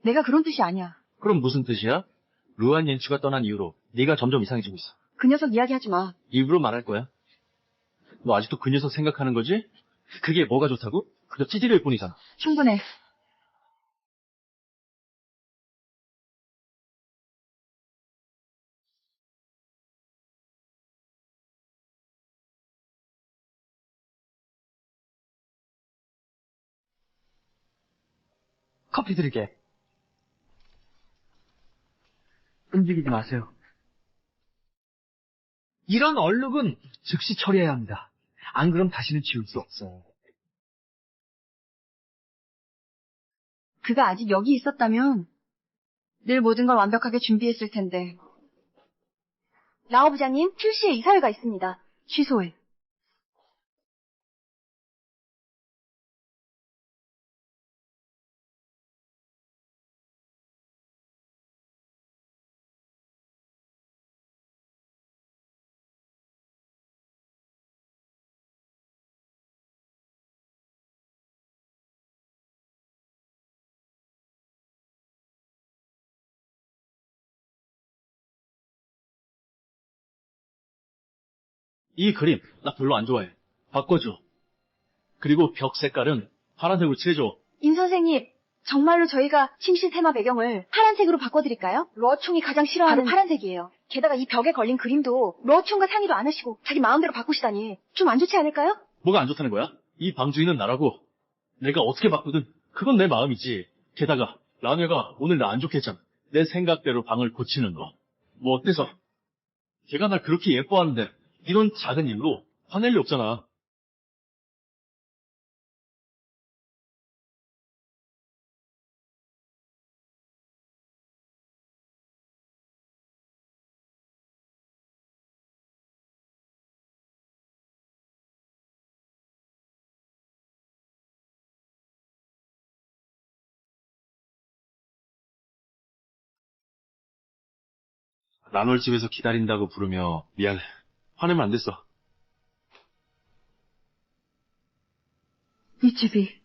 내가 그런 뜻이 아니야. 그럼 무슨 뜻이야? 루안 옌추가 떠난 이후로 네가 점점 이상해지고 있어. 그 녀석 이야기하지 마. 입으로 말할 거야. 너 아직도 그 녀석 생각하는 거지? 그게 뭐가 좋다고? 그저 찌질일 뿐이잖아. 충분해. 커피 드릴게. 움직이지 마세요. 이런 얼룩은 즉시 처리해야 합니다. 안 그럼 다시는 지울 수 없어요. 그가 아직 여기 있었다면 늘 모든 걸 완벽하게 준비했을 텐데. 라오 부장님, 출시에 이사회가 있습니다. 취소해. 이 그림 나 별로 안 좋아해. 바꿔줘. 그리고 벽 색깔은 파란색으로 칠해줘. 임 선생님, 정말로 저희가 침실 테마 배경을 파란색으로 바꿔드릴까요? 러총이 가장 싫어하는 바로 파란색이에요. 게다가 이 벽에 걸린 그림도 러총과 상의도 안 하시고 자기 마음대로 바꾸시다니 좀 안 좋지 않을까요? 뭐가 안 좋다는 거야? 이 방주인은 나라고. 내가 어떻게 바꾸든 그건 내 마음이지. 게다가 라녀가 오늘 나 안 좋게 했잖아. 내 생각대로 방을 고치는 거. 뭐 어때서? 걔가 날 그렇게 예뻐하는데 이런 작은 일로 화낼 리 없잖아. 라놀 집에서 기다린다고 부르며 미안해. 화내면 안 됐어. 이 집이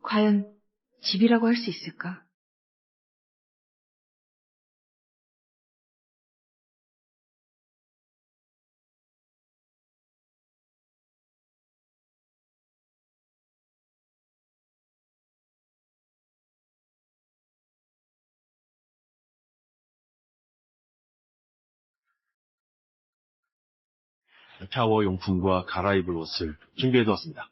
과연 집이라고 할 수 있을까? 샤워 용품과 갈아입을 옷을 준비해두었습니다.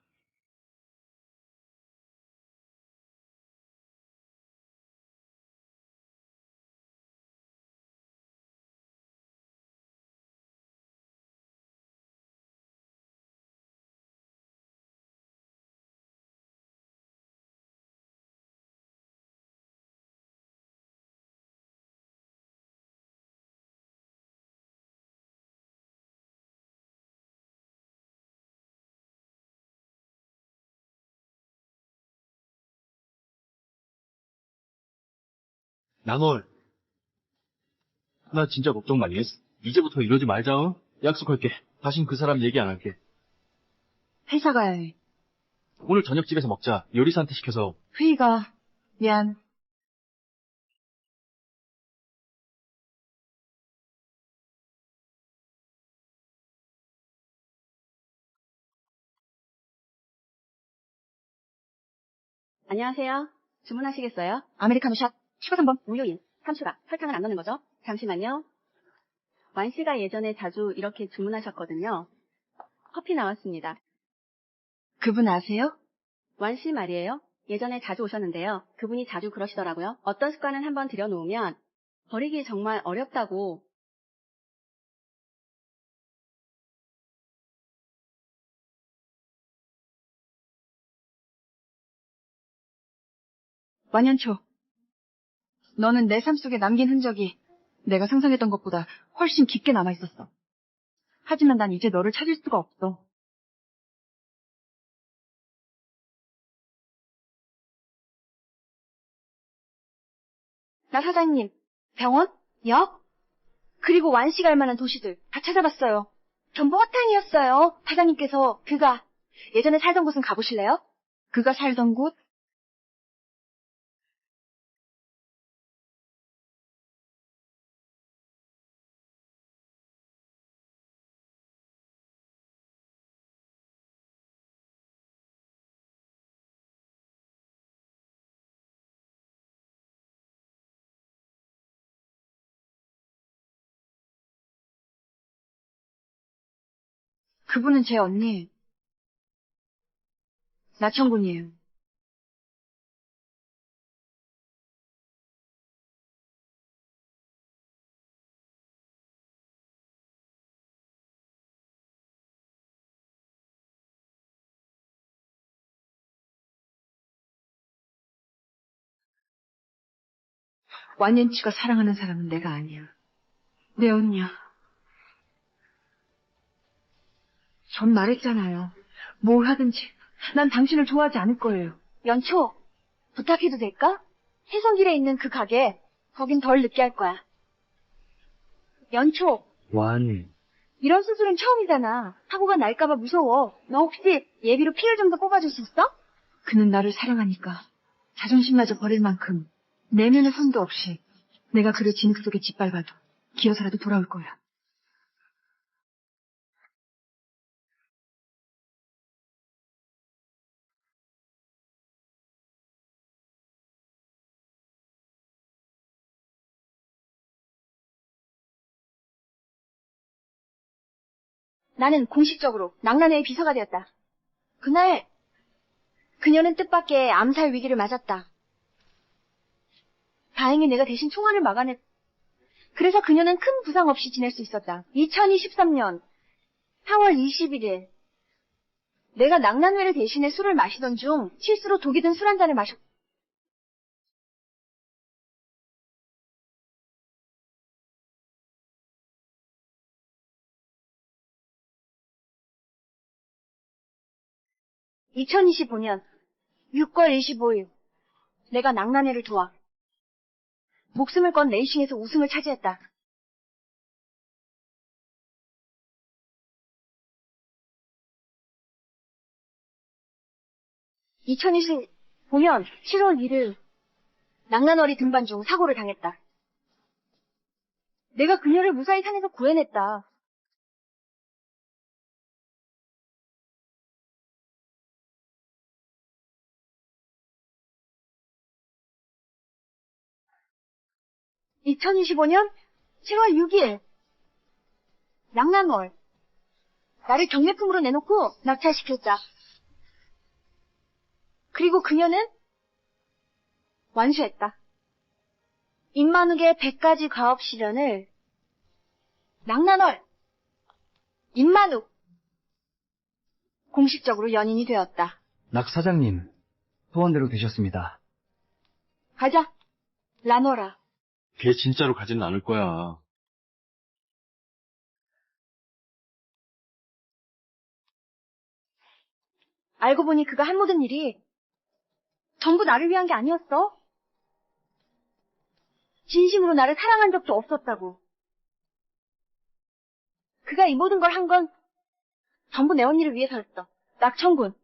라놀, 나 진짜 걱정 많이 했어. 이제부터 이러지 말자. 어? 약속할게. 다신 그 사람 얘기 안 할게. 회사 가야 해. 오늘 저녁집에서 먹자. 요리사한테 시켜서. 회의가 미안. 안녕하세요. 주문하시겠어요? 아메리카노 샷 추가 3번. 무효인. 함수가 설탕을 안 넣는 거죠? 잠시만요. 완 씨가 예전에 자주 이렇게 주문하셨거든요. 커피 나왔습니다. 그분 아세요? 완 씨 말이에요. 예전에 자주 오셨는데요. 그분이 자주 그러시더라고요. 어떤 습관은 한번 들여놓으면 버리기 정말 어렵다고. 완연초. 너는 내 삶 속에 남긴 흔적이 내가 상상했던 것보다 훨씬 깊게 남아있었어. 하지만 난 이제 너를 찾을 수가 없어. 나 사장님, 병원, 역, 그리고 완씨 갈 만한 도시들 다 찾아봤어요. 전부 허탕이었어요. 사장님께서 그가 예전에 살던 곳은 가보실래요? 그가 살던 곳? 그분은 제 언니, 나청군이에요. 완연치가 사랑하는 사람은 내가 아니야. 내 언니야. 전 말했잖아요. 뭘 하든지 난 당신을 좋아하지 않을 거예요. 연초, 부탁해도 될까? 해성길에 있는 그 가게, 거긴 덜 늦게 할 거야. 연초, 완, 이런 수술은 처음이잖아. 사고가 날까봐 무서워. 너 혹시 예비로 피를 좀 더 뽑아줄 수 있어? 그는 나를 사랑하니까 자존심마저 버릴 만큼 내면의 손도 없이 내가 그를 진흙 속에 짓밟아도 기어서라도 돌아올 거야. 나는 공식적으로 낭란회의 비서가 되었다. 그날 그녀는 뜻밖의 암살 위기를 맞았다. 다행히 내가 대신 총알을 막아냈. 그래서 그녀는 큰 부상 없이 지낼 수 있었다. 2023년 4월 21일 내가 낭란회를 대신해 술을 마시던 중 실수로 독이 든 술 한 잔을 마셨. (2025년 6월 25일) 내가 낭란회를 도와 목숨을 건 레이싱에서 우승을 차지했다. (2025년 7월 1일) 낭란어리 등반 중 사고를 당했다. 내가 그녀를 무사히 산에서 구해냈다. (2025년 7월 6일) 낭란월 나를 경매품으로 내놓고 낙찰시켰다. 그리고 그녀는 완수했다. 임만욱의 100가지 과업 실현을 낭란월 임만욱 공식적으로 연인이 되었다. 낙 사장님, 소원대로 되셨습니다. 가자, 라노라. 걔 진짜로 가지는 않을 거야. 알고 보니 그가 한 모든 일이 전부 나를 위한 게 아니었어. 진심으로 나를 사랑한 적도 없었다고. 그가 이 모든 걸 한 건 전부 내 언니를 위해서였어. 낙청군.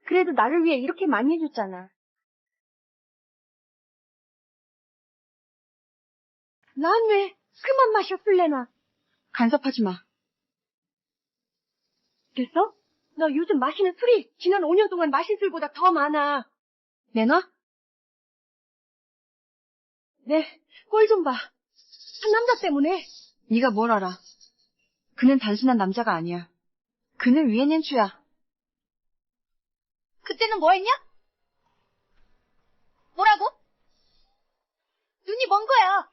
그래도 나를 위해 이렇게 많이 해줬잖아. 난 왜 그만 마셔, 술래나. 간섭하지 마. 됐어? 너 요즘 마시는 술이 지난 5년 동안 마신 술보다 더 많아. 내놔? 네, 꼴 좀 봐. 한 남자 때문에. 네가 뭘 알아. 그는 단순한 남자가 아니야. 그는 위엔년추야. 그때는 뭐 했냐? 뭐라고? 눈이 먼 거야.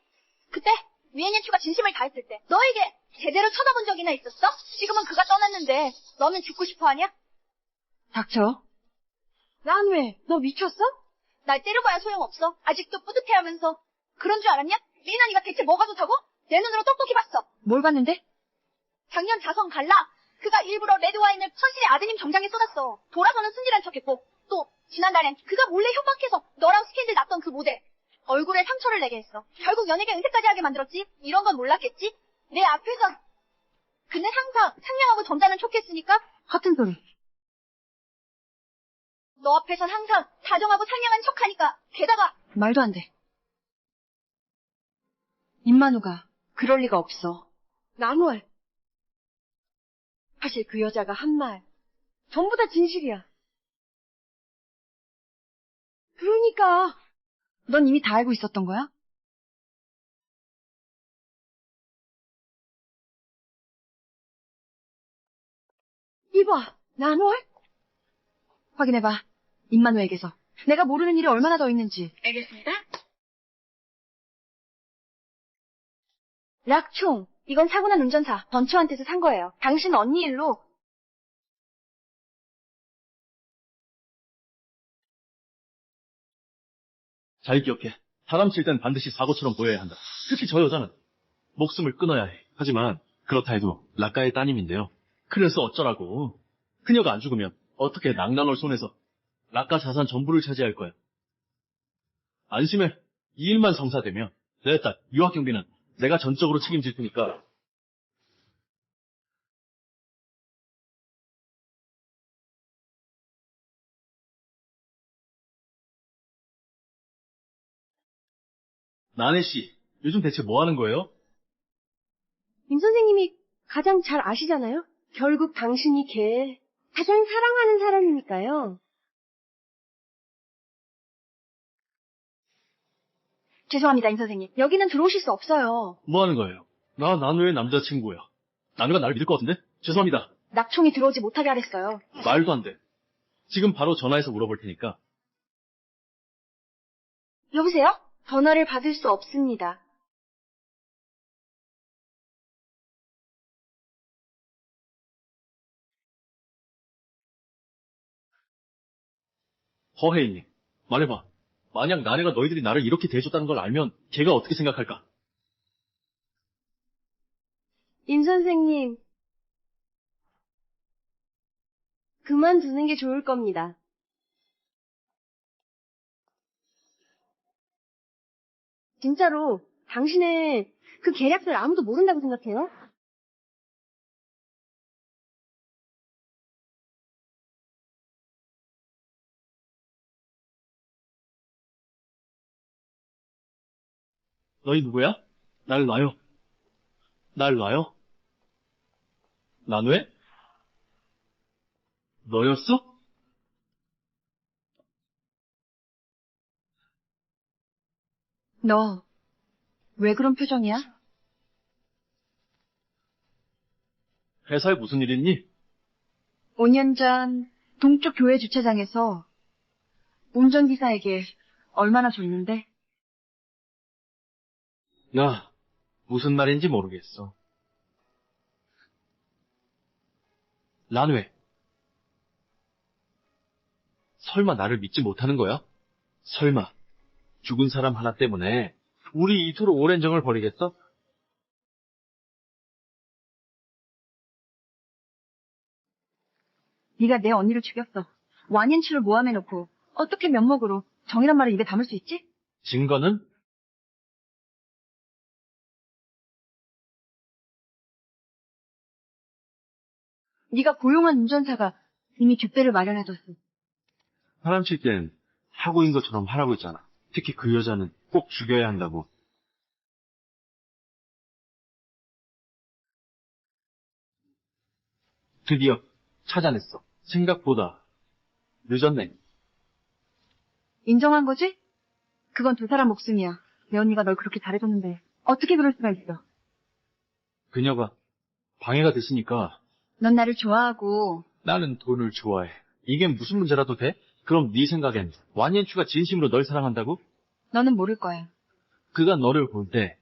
그때 위엔년추가 진심을 다했을 때 너에게 제대로 쳐다본 적이나 있었어? 지금은 그가 떠났는데 너는 죽고 싶어 하냐? 닥쳐. 난 왜? 너 미쳤어? 날 때려봐야 소용없어. 아직도 뿌듯해하면서. 그런 줄 알았냐? 리나니가 대체 뭐가 좋다고? 내 눈으로 똑똑히 봤어. 뭘 봤는데? 작년 자선 갈라. 그가 일부러 레드와인을 천실의 아드님 정장에 쏟았어. 돌아서는 순진한 척했고, 또 지난달엔 그가 몰래 협박해서 너랑 스캔들 났던 그 모델 얼굴에 상처를 내게 했어. 결국 연예계 은퇴까지 하게 만들었지. 이런 건 몰랐겠지? 내 앞에서. 근데 항상 상냥하고 점잖은 척했으니까. 같은 소리. 너 앞에선 항상 다정하고 상냥한 척하니까. 게다가 말도 안 돼. 임만우가 그럴 리가 없어. 나노알. 사실 그 여자가 한 말 전부 다 진실이야. 그러니까 넌 이미 다 알고 있었던 거야? 이봐, 나노알? 확인해봐. 임만우에게서. 내가 모르는 일이 얼마나 더 있는지. 알겠습니다. 락총, 이건 사고난 운전사, 번초한테서 산 거예요. 당신 언니 일로. 잘 기억해. 사람 칠 땐 반드시 사고처럼 보여야 한다. 특히 저 여자는 목숨을 끊어야 해. 하지만 그렇다 해도 라카의 따님인데요. 그래서 어쩌라고. 그녀가 안 죽으면 어떻게 낭란월 손에서 라카 자산 전부를 차지할 거야. 안심해. 이 일만 성사되면 내 딸 유학 경비는 내가 전적으로 책임질 테니까. 나네 씨, 요즘 대체 뭐 하는 거예요? 임 선생님이 가장 잘 아시잖아요? 결국 당신이 걔 가장 사랑하는 사람이니까요. 죄송합니다, 임 선생님. 여기는 들어오실 수 없어요. 뭐 하는 거예요? 나 나누의 남자친구야. 나누가 나를 믿을 것 같은데? 죄송합니다. 낙총이 들어오지 못하게 하랬어요. 말도 안 돼. 지금 바로 전화해서 물어볼 테니까. 여보세요? 전화를 받을 수 없습니다. 허혜인님, 말해봐. 만약 나네가 너희들이 나를 이렇게 대해줬다는 걸 알면 걔가 어떻게 생각할까? 임 선생님, 그만두는 게 좋을 겁니다. 진짜로 당신의 그 계략을 아무도 모른다고 생각해요? 너희 누구야? 날 놔요. 날 놔요? 나누에? 너였어? 너, 왜 그런 표정이야? 회사에 무슨 일 있니? 5년 전 동쪽 교회 주차장에서 운전기사에게 얼마나 줬는데? 야, 무슨 말인지 모르겠어. 나누에. 설마 나를 믿지 못하는 거야? 설마 죽은 사람 하나 때문에 우리 이토록 오랜 정을 벌이겠어? 네가 내 언니를 죽였어. 완인치를 모함해놓고 어떻게 면목으로 정이란 말을 입에 담을 수 있지? 증거는? 네가 고용한 운전사가 이미 뒷배를 마련해뒀어. 사람 칠 땐 하고인 것처럼 하라고 했잖아. 특히 그 여자는 꼭 죽여야 한다고. 드디어 찾아냈어. 생각보다 늦었네. 인정한 거지? 그건 두 사람 목숨이야. 내 언니가 널 그렇게 잘해줬는데 어떻게 그럴 수가 있어? 그녀가 방해가 됐으니까. 넌 나를 좋아하고 나는 돈을 좋아해. 이게 무슨 문제라도 돼? 그럼 네 생각엔 완연추가 진심으로 널 사랑한다고? 너는 모를 거야. 그가 너를 볼 때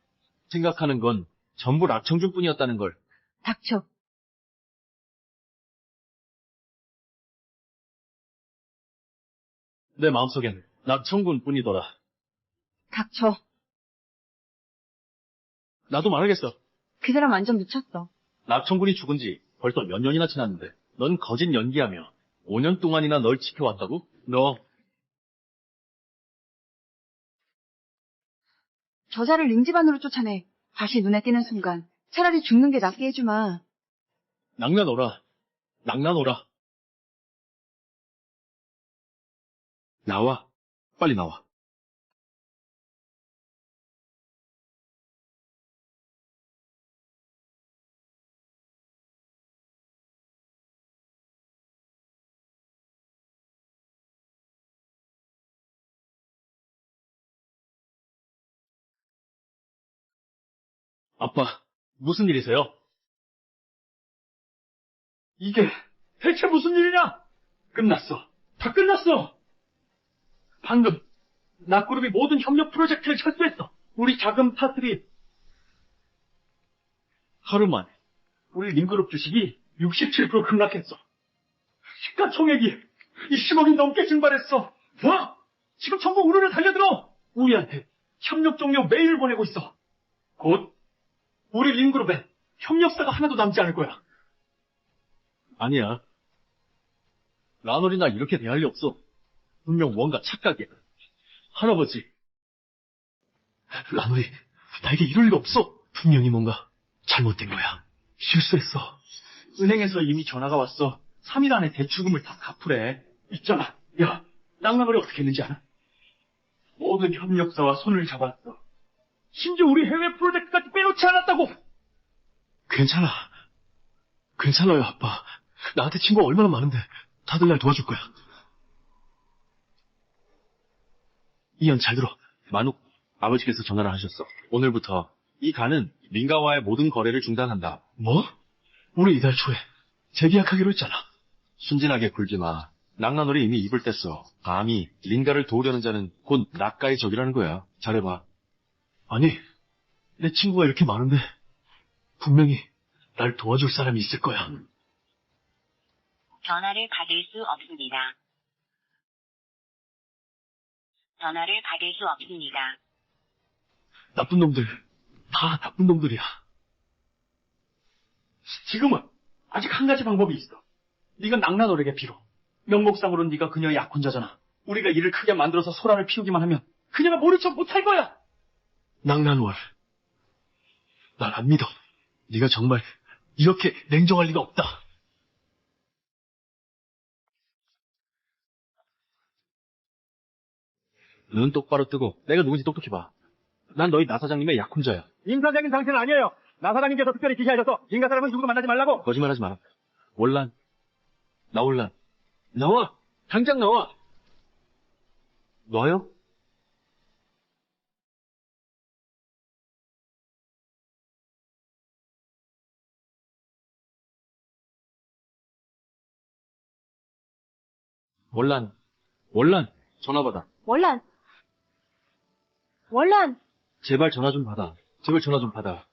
생각하는 건 전부 락청준뿐이었다는 걸. 닥쳐. 내 마음속엔 락청군뿐이더라. 닥쳐. 나도 말하겠어. 그 사람 완전 미쳤어. 락청군이 죽은 지 벌써 몇 년이나 지났는데 넌 거짓 연기하며 5년 동안이나 널 지켜왔다고? 너 저자를 링지반으로 쫓아내. 다시 눈에 띄는 순간 차라리 죽는 게 낫게 해주마. 낭나노라. 낭나노라. 나와. 빨리 나와. 아빠, 무슨 일이세요? 이게 대체 무슨 일이냐? 끝났어. 다 끝났어. 방금 낙그룹이 모든 협력 프로젝트를 철수했어. 우리 자금 파트리 하루 만에 우리 링그룹 주식이 67% 급락했어. 시가총액이 20억이 넘게 증발했어. 뭐? 지금 전부 우르르 달려들어. 우리한테 협력 종료 메일을 보내고 있어. 곧 우리 링그룹에 협력사가 하나도 남지 않을 거야. 아니야. 라놀이 날 이렇게 대할 리 없어. 분명 뭔가 착각이야. 할아버지. 라놀이, 나에게 이럴 리가 없어. 분명히 뭔가 잘못된 거야. 실수했어. 은행에서 이미 전화가 왔어. 3일 안에 대출금을 다 갚으래. 있잖아. 야, 낭만을 어떻게 했는지 알아? 모든 협력사와 손을 잡았어. 심지어 우리 해외 프로젝트까지 빼놓지 않았다고. 괜찮아. 괜찮아요, 아빠. 나한테 친구가 얼마나 많은데 다들 날 도와줄 거야. 이현 잘 들어. 만욱 아버지께서 전화를 하셨어. 오늘부터 이 간은 링가와의 모든 거래를 중단한다. 뭐? 우리 이달 초에 재계약하기로 했잖아. 순진하게 굴지 마. 낭나놀이 이미 입을 뗐어. 감히 링가를 도우려는 자는 곧 낙가의 적이라는 거야. 잘해봐. 아니, 내 친구가 이렇게 많은데 분명히 날 도와줄 사람이 있을 거야. 전화를 받을 수 없습니다. 전화를 받을 수 없습니다. 나쁜 놈들, 다 나쁜 놈들이야. 지금은 아직 한 가지 방법이 있어. 네가 낭나노에게 빌어. 명목상으로는 네가 그녀의 약혼자잖아. 우리가 일을 크게 만들어서 소란을 피우기만 하면 그녀가 모른 척 못할 거야. 낭나누알, 날 안 믿어. 네가 정말 이렇게 냉정할 리가 없다. 눈 똑바로 뜨고 내가 누군지 똑똑히 봐. 난 너희 나 사장님의 약혼자야. 임사장님 당신은 아니에요. 나 사장님께서 특별히 지시하셔서 인가 사람은 누구도 만나지 말라고. 거짓말하지 마. 월란, 나올란, 나와. 당장 나와. 놔요? 월란, 전화 받아. 월란! 월란! 제발 전화 좀 받아. 제발 전화 좀 받아.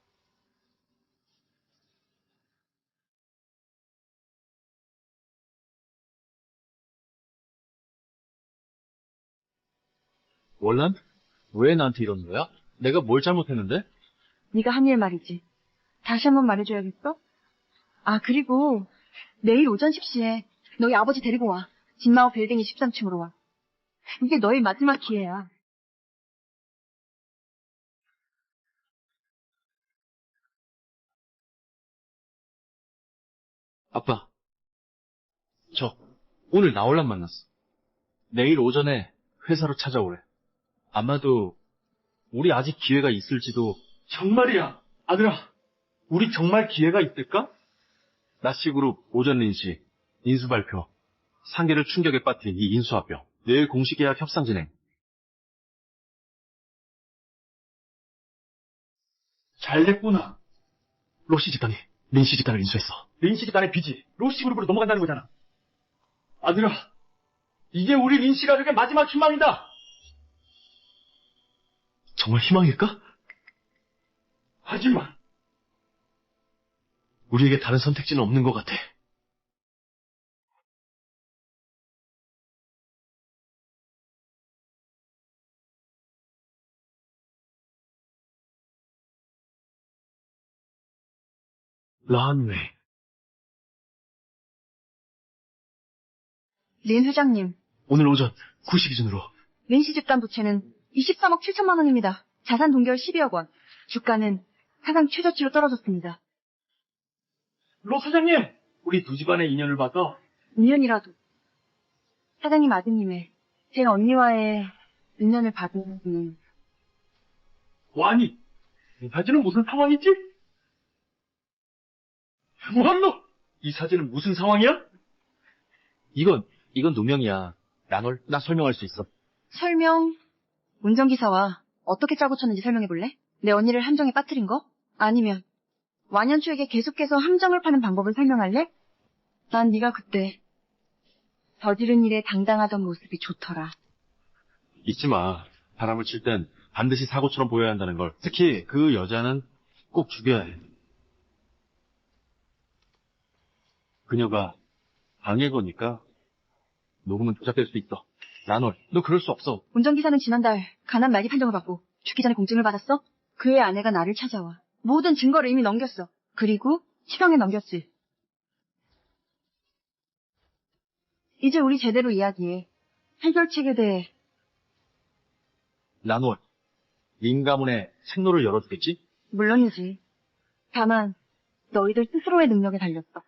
월란? 왜 나한테 이러는 거야? 내가 뭘 잘못했는데? 네가 한 일 말이지. 다시 한번 말해줘야겠어? 아, 그리고 내일 오전 10시에 너희 아버지 데리고 와. 진마오 빌딩 23층으로 와. 이게 너의 마지막 기회야. 아빠, 저 오늘 나올란 만났어. 내일 오전에 회사로 찾아오래. 아마도 우리 아직 기회가 있을지도. 정말이야. 아들아, 우리 정말 기회가 있을까? 나시그룹 오전 인시, 인수 발표, 상계를 충격에 빠뜨린 이 인수합병, 내일 공식 계약 협상 진행. 잘 됐구나. 로시 집단이 린시 집단을 인수했어. 린시 집단의 빚이 로시 그룹으로 넘어간다는 거잖아. 아들아, 이게 우리 린시 가족의 마지막 희망이다. 정말 희망일까? 하지만 우리에게 다른 선택지는 없는 것 같아. 란웨이. 린 회장님, 오늘 오전 9시 기준으로. 린 씨 집단 부채는 23억 7천만 원입니다. 자산 동결 12억 원. 주가는 사상 최저치로 떨어졌습니다. 로 사장님, 우리 두 집안의 인연을 봐서 인연이라도. 사장님 아드님의 제 언니와의 인연을 받은 분은 와니, 이 사진은 무슨 상황이지? 뭐한노? 이 사진은 무슨 상황이야? 이건 누명이야. 라놀, 나 설명할 수 있어. 설명. 운전기사와 어떻게 짜고 쳤는지 설명해볼래? 내 언니를 함정에 빠뜨린 거? 아니면 완연추에게 계속해서 함정을 파는 방법을 설명할래? 난 네가 그때 저지른 일에 당당하던 모습이 좋더라. 잊지 마. 바람을 칠 땐 반드시 사고처럼 보여야 한다는 걸. 특히 그 여자는 꼭 죽여야 해. 그녀가 방해거니까 녹음은 조작될 수 있어. 라놀, 너 그럴 수 없어. 운전기사는 지난달 가난 말기 판정을 받고 죽기 전에 공증을 받았어? 그의 아내가 나를 찾아와 모든 증거를 이미 넘겼어. 그리고 치병에 넘겼지. 이제 우리 제대로 이야기해. 해결책에 대해. 라놀, 린 가문의 생로를 열어주겠지? 물론이지. 다만 너희들 스스로의 능력에 달렸어.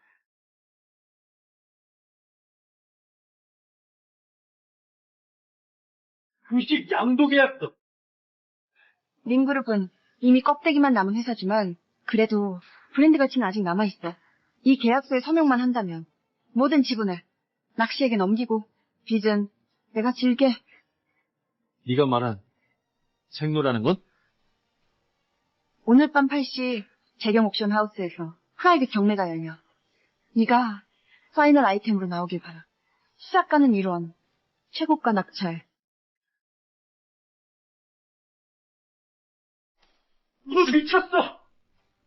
주식 양도 계약서. 린그룹은 이미 껍데기만 남은 회사지만 그래도 브랜드 가치는 아직 남아있어. 이 계약서에 서명만 한다면 모든 지분을 낚시에게 넘기고 빚은 내가 질게. 네가 말한 생로라는 건? 오늘 밤 8시 재경 옥션 하우스에서 프라이빗 경매가 열려. 네가 파이널 아이템으로 나오길 바라. 시작가는 1원, 최고가 낙찰. 너 미쳤어!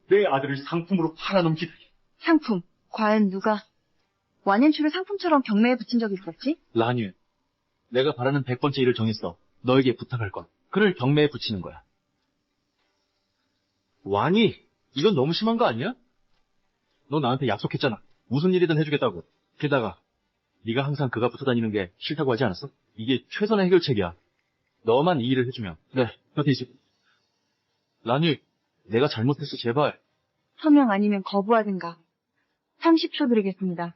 내 아들을 상품으로 팔아넘기다니. 상품. 과연 누가 완연추를 상품처럼 경매에 붙인 적이 있었지? 라뉴, 내가 바라는 100번째 일을 정했어. 너에게 부탁할 건. 그를 경매에 붙이는 거야. 와니, 이건 너무 심한 거 아니야? 너 나한테 약속했잖아. 무슨 일이든 해주겠다고. 게다가 네가 항상 그가 붙어 다니는 게 싫다고 하지 않았어? 이게 최선의 해결책이야. 너만 이 일을 해주면. 네, 곁에 있을. 라뉴, 내가 잘못했어, 제발. 서명 아니면 거부하든가. 30초 드리겠습니다.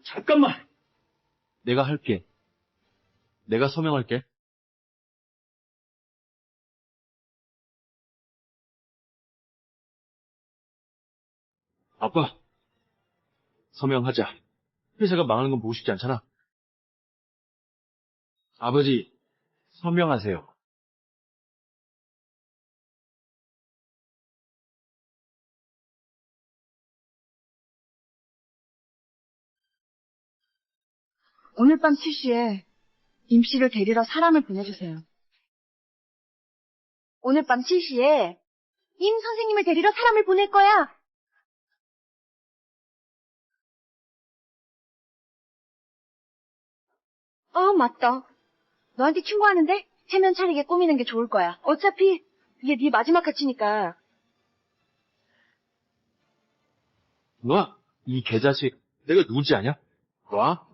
잠깐만! 내가 할게. 내가 서명할게. 아빠, 서명하자. 회사가 망하는 건 보고 싶지 않잖아. 아버지, 서명하세요. 오늘 밤 7시에 임 씨를 데리러 사람을 보내주세요. 오늘 밤 7시에 임 선생님을 데리러 사람을 보낼 거야. 맞다. 너한테 충고하는데 체면 차리게 꾸미는 게 좋을 거야. 어차피 이게 네 마지막 가치니까. 너, 이 개자식, 내가 누군지 아냐? 와?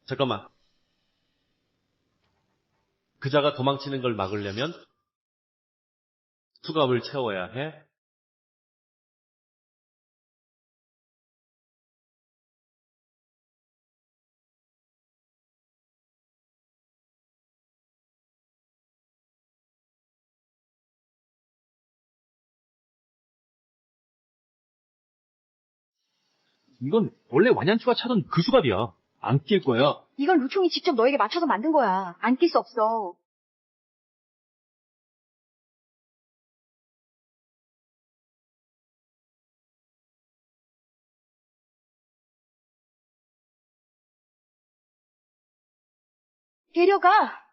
잠깐만. 그자가 도망치는 걸 막으려면 수갑을 채워야 해. 이건 원래 완ян추가 차던 그 수갑이야. 안 낄 거야. 이건 루총이 직접 너에게 맞춰서 만든 거야. 안 낄 수 없어. 데려가.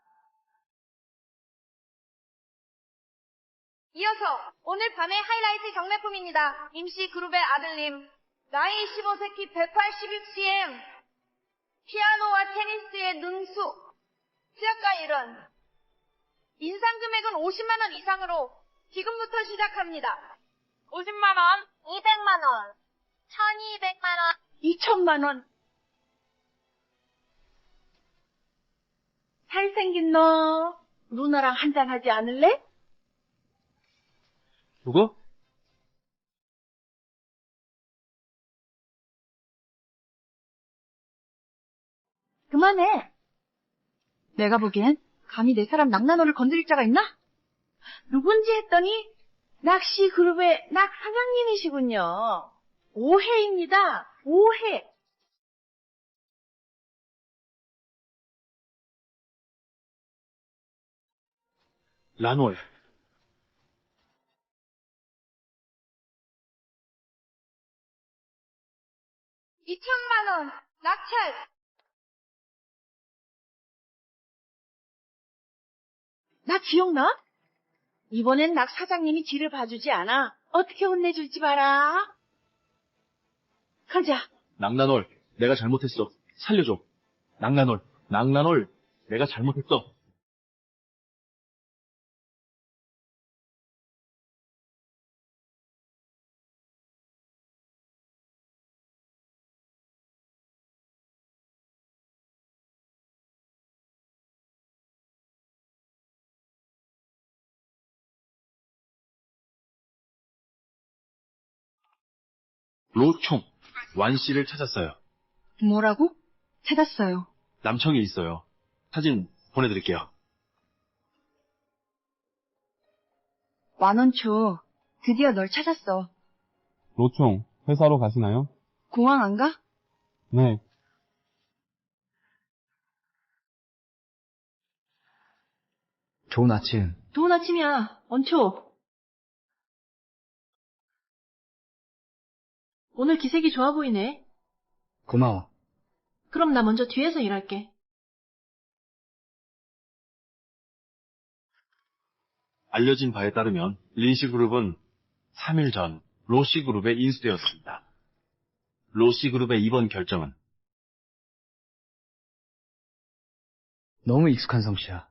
이어서 오늘 밤의 하이라이트 경매품입니다. 임씨 그룹의 아들님, 나이 15세키 186cm, 피아노와 테니스의 능수. 시작가 이름. 인상 금액은 50만 원 이상으로 지금부터 시작합니다. 50만 원, 200만 원, 1200만 원, 2천만 원. 잘생긴 너, 루나랑 한잔 하지 않을래? 누구? 그만해. 내가 보기엔 감히 내 사람 낙나노를 건드릴 자가 있나? 누군지 했더니 낚시 그룹의 낙 사장님이시군요. 오해입니다. 오해. 라놀. 2천만 원, 낙찰. 나 기억나? 이번엔 낙 사장님이 뒤를 봐주지 않아. 어떻게 혼내줄지 봐라. 가자. 낙나놀, 내가 잘못했어. 살려줘. 낙나놀, 내가 잘못했어. 로총, 완씨를 찾았어요. 뭐라고? 찾았어요. 남청에 있어요. 사진 보내드릴게요. 완원초, 드디어 널 찾았어. 로총, 회사로 가시나요? 공항 안 가? 네. 좋은 아침. 좋은 아침이야, 원초. 오늘 기색이 좋아 보이네. 고마워. 그럼 나 먼저 뒤에서 일할게. 알려진 바에 따르면 린시 그룹은 3일 전 로시 그룹에 인수되었습니다. 로시 그룹의 이번 결정은 너무 익숙한 성씨야.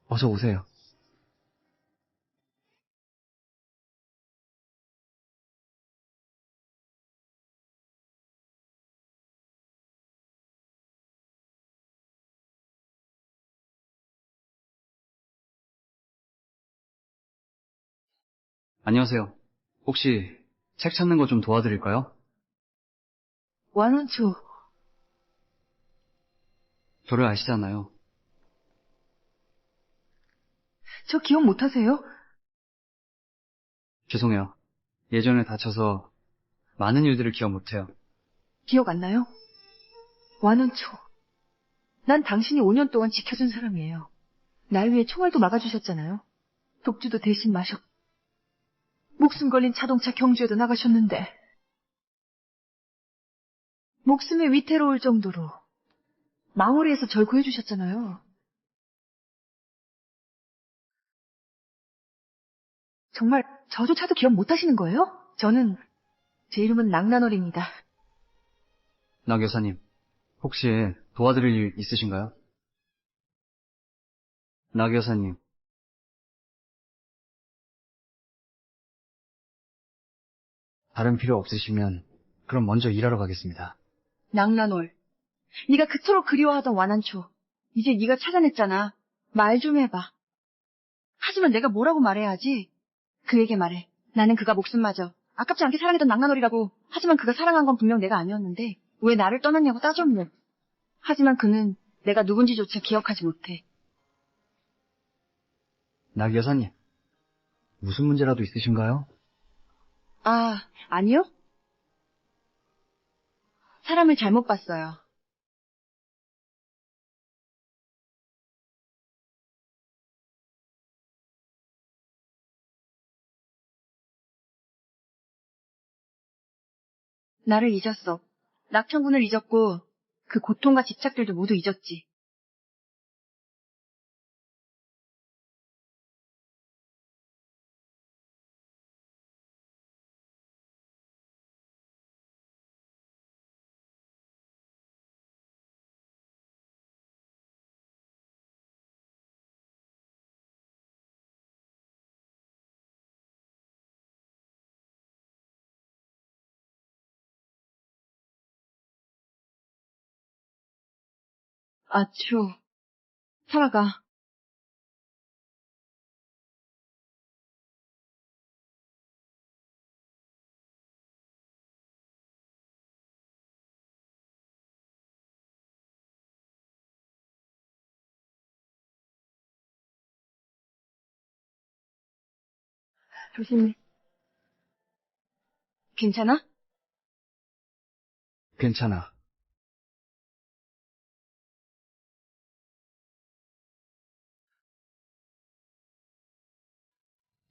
어서 오세요. 안녕하세요. 혹시 책 찾는 거 좀 도와드릴까요? 완원초, 저를 아시잖아요. 저 기억 못하세요? 죄송해요. 예전에 다쳐서 많은 일들을 기억 못해요. 기억 안 나요? 완원초, 난 당신이 5년 동안 지켜준 사람이에요. 날 위해 총알도 막아주셨잖아요. 독주도 대신 마셨고, 목숨 걸린 자동차 경주에도 나가셨는데, 목숨이 위태로울 정도로 망오리에서 절 구해주셨잖아요. 정말 저조차도 기억 못하시는 거예요? 저는 제 이름은 낙나놀입니다. 나 여사님, 혹시 도와드릴 일 있으신가요? 나 여사님, 다른 필요 없으시면 그럼 먼저 일하러 가겠습니다. 낙나놀, 네가 그토록 그리워하던 완한초, 이제 네가 찾아냈잖아. 말 좀 해봐. 하지만 내가 뭐라고 말해야 하지? 그에게 말해. 나는 그가 목숨마저 아깝지 않게 사랑했던 낙나놀이라고. 하지만 그가 사랑한 건 분명 내가 아니었는데 왜 나를 떠났냐고 따졌네. 하지만 그는 내가 누군지조차 기억하지 못해. 나 여사님, 무슨 문제라도 있으신가요? 아, 아니요? 사람을 잘못 봤어요. 나를 잊었어. 낙천군을 잊었고 그 고통과 집착들도 모두 잊었지. 아추, 살아가. 조심해. 괜찮아? 괜찮아.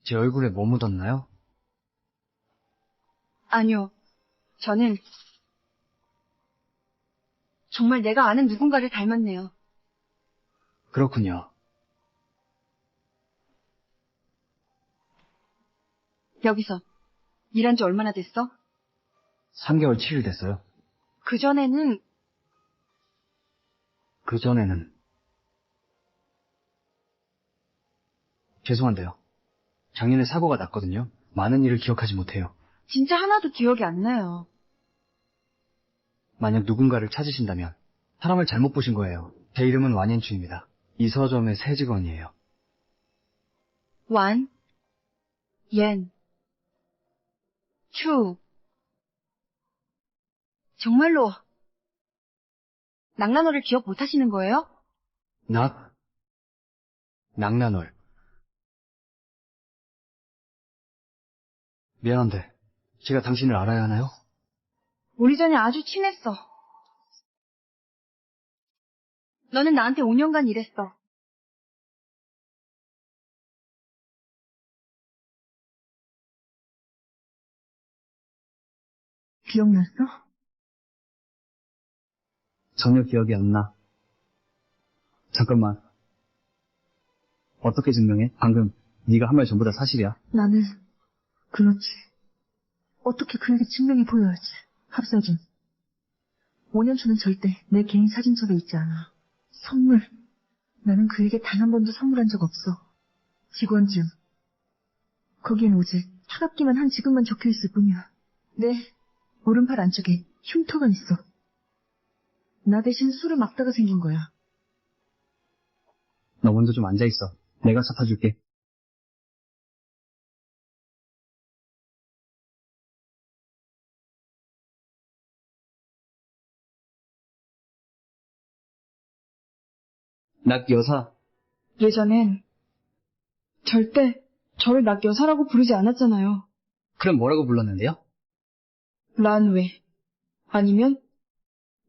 제 얼굴에 뭐 묻었나요? 아니요. 저는 정말 내가 아는 누군가를 닮았네요. 그렇군요. 여기서 일한 지 얼마나 됐어? 3개월 7일 됐어요. 그전에는 그전에는 죄송한데요. 작년에 사고가 났거든요. 많은 일을 기억하지 못해요. 진짜 하나도 기억이 안 나요. 만약 누군가를 찾으신다면 사람을 잘못 보신 거예요. 제 이름은 완옌추입니다. 이 서점의 새 직원이에요. 완, 옌, 추. 정말로 낙란어를 기억 못 하시는 거예요? 낙나놀. 미안한데 제가 당신을 알아야 하나요? 우리 전에 아주 친했어. 너는 나한테 5년간 일했어. 기억났어? 전혀 기억이 안 나. 잠깐만. 어떻게 증명해? 방금 네가 한 말 전부 다 사실이야. 나는 그렇지. 어떻게 그에게 증명해 보여야지. 합사진. 5년 전은 절대 내 개인 사진첩에 있지 않아. 선물. 나는 그에게 단 한 번도 선물한 적 없어. 직원증. 거기엔 오직 차갑기만 한 지금만 적혀있을 뿐이야. 내 오른팔 안쪽에 흉터가 있어. 나 대신 술을 막다가 생긴 거야. 너 먼저 좀 앉아있어. 내가 잡아줄게. 낙 여사. 예전엔 절대 저를 낙 여사라고 부르지 않았잖아요. 그럼 뭐라고 불렀는데요? 란웨. 아니면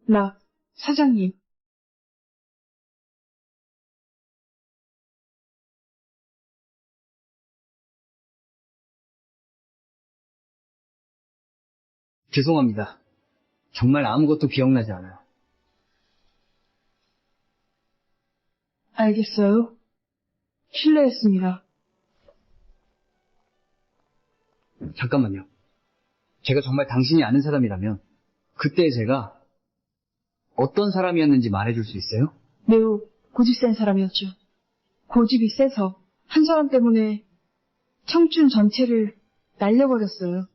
락 사장님. 죄송합니다. 정말 아무것도 기억나지 않아요. 알겠어요. 실례했습니다. 잠깐만요. 제가 정말 당신이 아는 사람이라면 그때 제가 어떤 사람이었는지 말해줄 수 있어요? 매우 고집 센 사람이었죠. 고집이 세서 한 사람 때문에 청춘 전체를 날려버렸어요.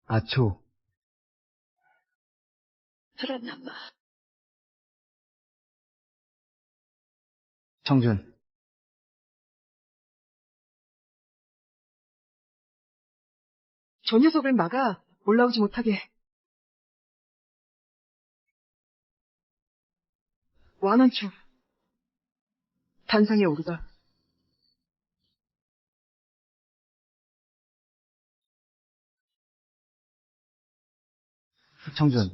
아초. 그랬나 봐. 청준. 저 녀석을 막아 올라오지 못하게. 완원충. 단상에 오르다. 청준.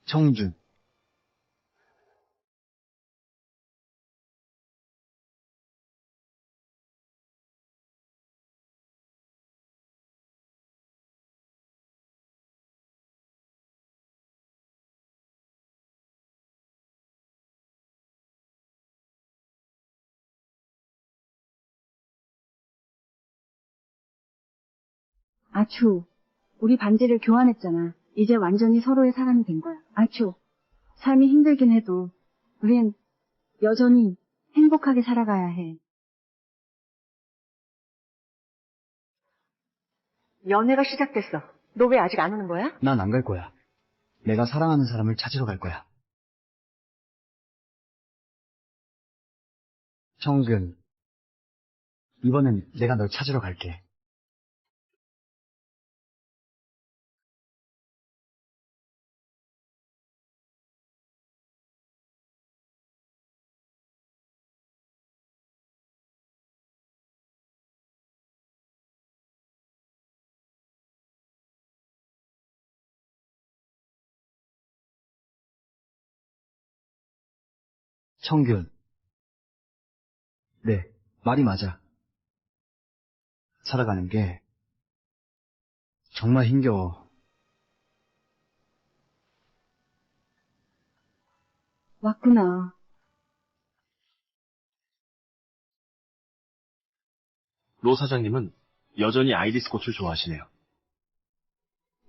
청준. 아추, 우리 반지를 교환했잖아. 이제 완전히 서로의 사람이 된 거야. 아추, 삶이 힘들긴 해도 우린 여전히 행복하게 살아가야 해. 연애가 시작됐어. 너 왜 아직 안 오는 거야? 난 안 갈 거야. 내가 사랑하는 사람을 찾으러 갈 거야. 청근, 이번엔 내가 널 찾으러 갈게. 청균. 네, 말이 맞아. 살아가는 게 정말 힘겨워. 왔구나. 로 사장님은 여전히 아이리스 꽃을 좋아하시네요.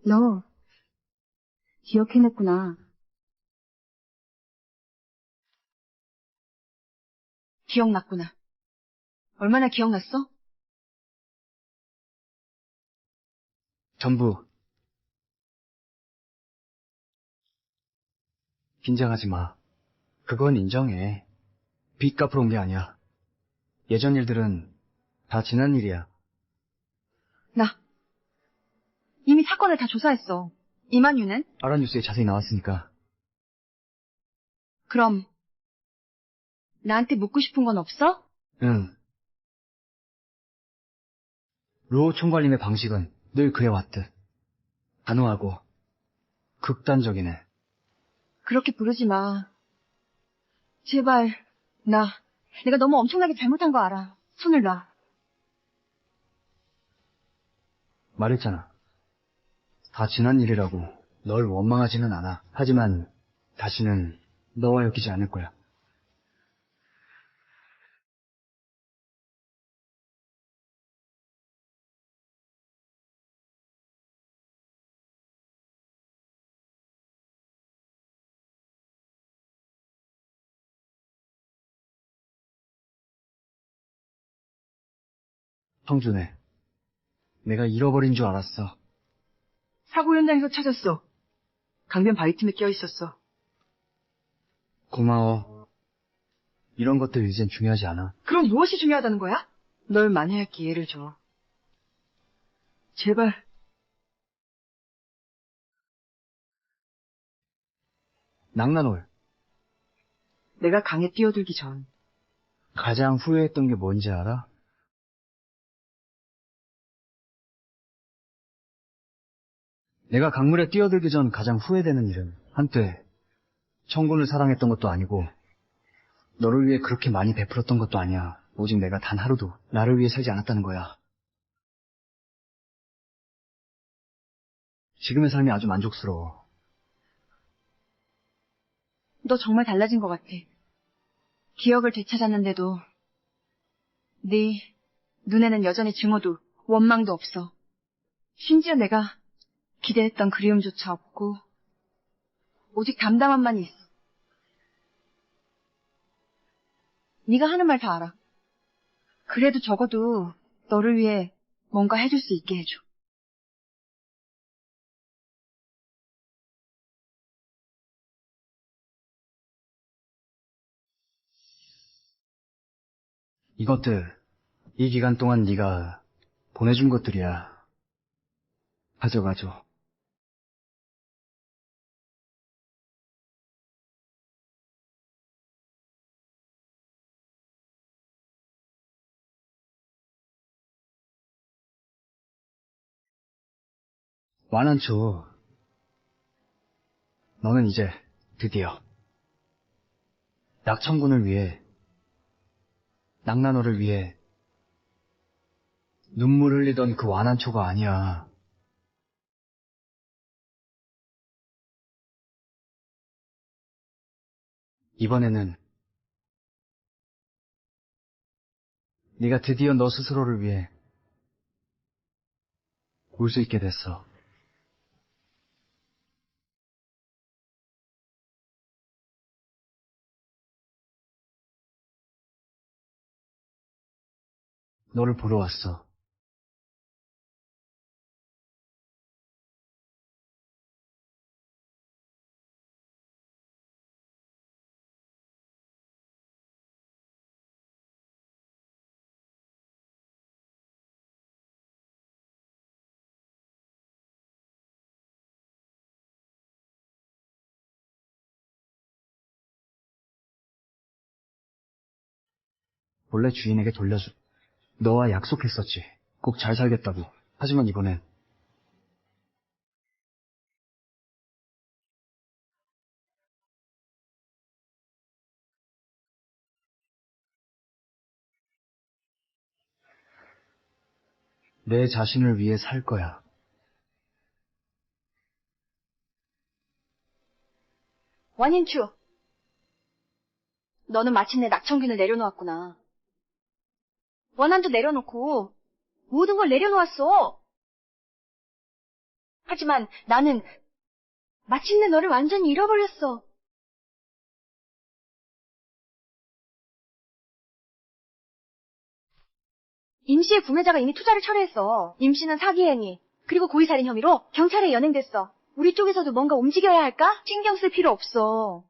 너 기억해냈구나. 기억났구나. 얼마나 기억났어? 전부. 긴장하지 마. 그건 인정해. 빚 갚으러 온 게 아니야. 예전 일들은 다 지난 일이야. 나 이미 사건을 다 조사했어. 이만유는? 아란뉴스에 자세히 나왔으니까. 그럼 나한테 묻고 싶은 건 없어? 응. 루오 총괄님의 방식은 늘 그래왔듯. 단호하고 극단적이네. 그렇게 부르지 마. 제발, 내가 너무 엄청나게 잘못한 거 알아. 손을 놔. 말했잖아. 다 지난 일이라고 널 원망하지는 않아. 하지만 다시는 너와 엮이지 않을 거야. 성준애, 내가 잃어버린 줄 알았어. 사고 현장에서 찾았어. 강변 바위틈에 껴있었어. 고마워. 이런 것들 이젠 중요하지 않아. 그럼 무엇이 중요하다는 거야? 널 만회할 기회를 줘. 제발. 낭만올. 내가 강에 뛰어들기 전. 가장 후회했던 게 뭔지 알아? 내가 강물에 뛰어들기 전 가장 후회되는 일은 한때 청군을 사랑했던 것도 아니고 너를 위해 그렇게 많이 베풀었던 것도 아니야. 오직 내가 단 하루도 나를 위해 살지 않았다는 거야. 지금의 삶이 아주 만족스러워. 너 정말 달라진 것 같아. 기억을 되찾았는데도 네 눈에는 여전히 증오도 원망도 없어. 심지어 내가 기대했던 그리움조차 없고 오직 담담함만 있어. 네가 하는 말 다 알아. 그래도 적어도 너를 위해 뭔가 해줄 수 있게 해줘. 이것들, 이 기간 동안 네가 보내준 것들이야. 가져가줘. 완한초, 너는 이제 드디어 낙천군을 위해, 낙나너를 위해 눈물 흘리던 그 완한초가 아니야. 이번에는 네가 드디어 너 스스로를 위해 울 수 있게 됐어. 너를 보러 왔어. 원래 주인에게 돌려줘. 너와 약속했었지. 꼭 잘 살겠다고. 하지만 이번엔 내 자신을 위해 살 거야. 완인추, 너는 마침내 낙천균을 내려놓았구나. 원한도 내려놓고 모든 걸 내려놓았어. 하지만 나는 마침내 너를 완전히 잃어버렸어. 임씨의 구매자가 이미 투자를 철회했어. 임씨는 사기 행위, 그리고 고의살인 혐의로 경찰에 연행됐어. 우리 쪽에서도 뭔가 움직여야 할까? 신경 쓸 필요 없어.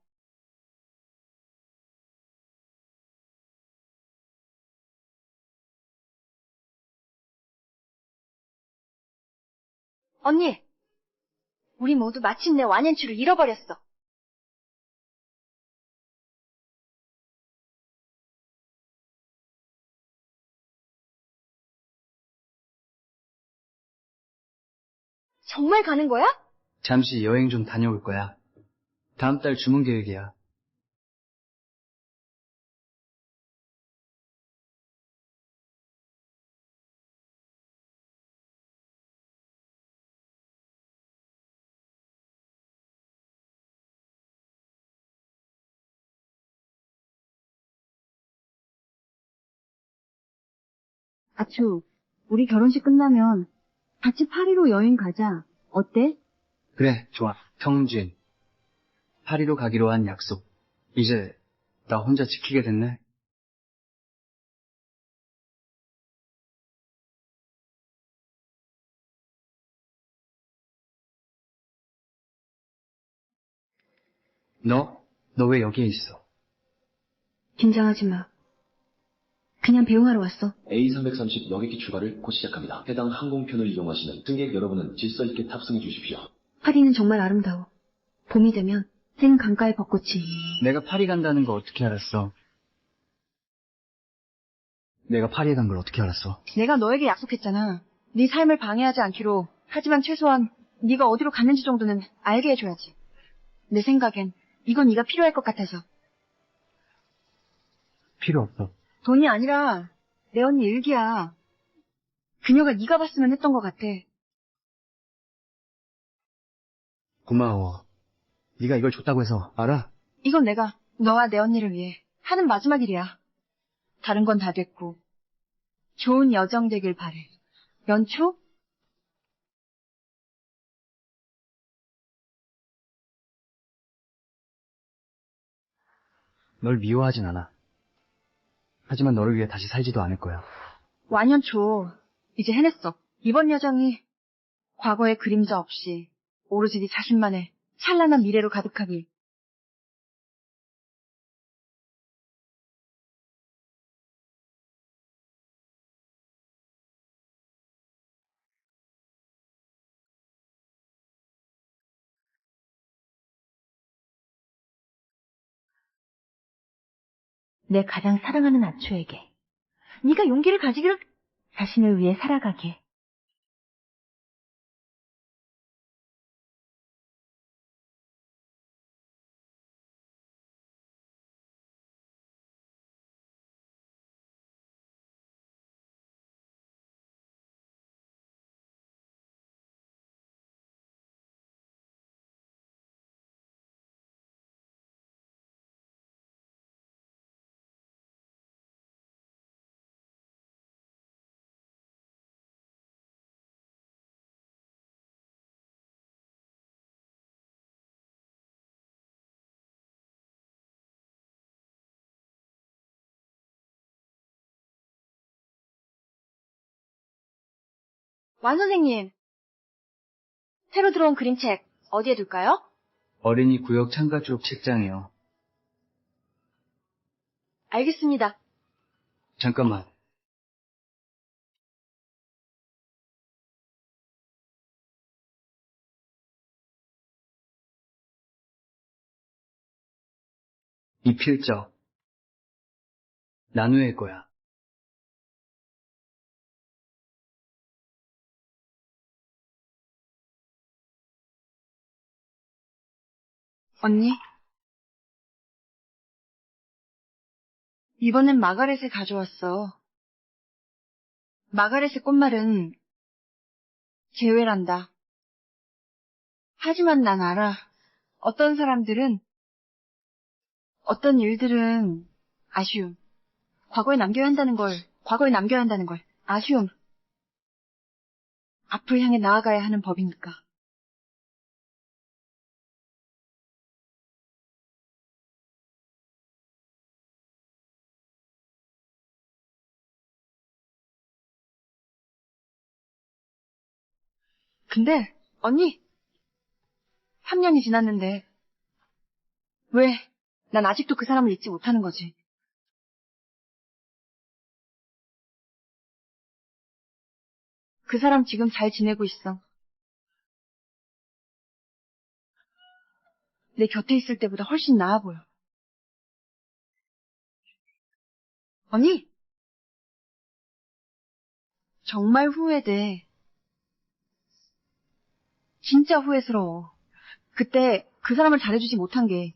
언니, 우리 모두 마침내 완연추를 잃어버렸어. 정말 가는 거야? 잠시 여행 좀 다녀올 거야. 다음 달 주문 계획이야. 아추, 우리 결혼식 끝나면 같이 파리로 여행 가자. 어때? 그래, 좋아. 평진. 파리로 가기로 한 약속. 이제 나 혼자 지키게 됐네. 너 왜 여기에 있어? 긴장하지 마. 그냥 배웅하러 왔어. A330 여객기 출발을 곧 시작합니다. 해당 항공편을 이용하시는 승객 여러분은 질서 있게 탑승해 주십시오. 파리는 정말 아름다워. 봄이 되면 생 강가의 벚꽃이. 내가 파리 간다는 거 어떻게 알았어? 내가 파리에 간 걸 어떻게 알았어? 내가 너에게 약속했잖아. 네 삶을 방해하지 않기로. 하지만 최소한 네가 어디로 갔는지 정도는 알게 해줘야지. 내 생각엔 이건 네가 필요할 것 같아서. 필요 없어. 돈이 아니라 내 언니 일기야. 그녀가 네가 봤으면 했던 것 같아. 고마워. 네가 이걸 줬다고 해서 알아? 이건 내가 너와 내 언니를 위해 하는 마지막 일이야. 다른 건 다 됐고 좋은 여정 되길 바래. 연초? 널 미워하진 않아. 하지만 너를 위해 다시 살지도 않을 거야. 완연초. 이제 해냈어. 이번 여정이 과거의 그림자 없이 오로지 네 자신만의 찬란한 미래로 가득하길. 내 가장 사랑하는 아초에게 네가 용기를 가지기를. 자신을 위해 살아가게. 완 선생님, 새로 들어온 그림책 어디에 둘까요? 어린이 구역 창가 쪽 책장이요. 알겠습니다. 잠깐만. 이 필적, 나누의 거야. 언니? 이번엔 마가렛을 가져왔어. 마가렛의 꽃말은 재회란다. 하지만 난 알아. 어떤 사람들은, 어떤 일들은 아쉬움. 과거에 남겨야 한다는 걸, 아쉬움. 앞을 향해 나아가야 하는 법이니까. 근데, 언니, 3년이 지났는데, 왜, 난 아직도 그 사람을 잊지 못하는 거지. 그 사람 지금 잘 지내고 있어. 내 곁에 있을 때보다 훨씬 나아 보여. 언니, 정말 후회돼. 진짜 후회스러워. 그때 그 사람을 잘해주지 못한 게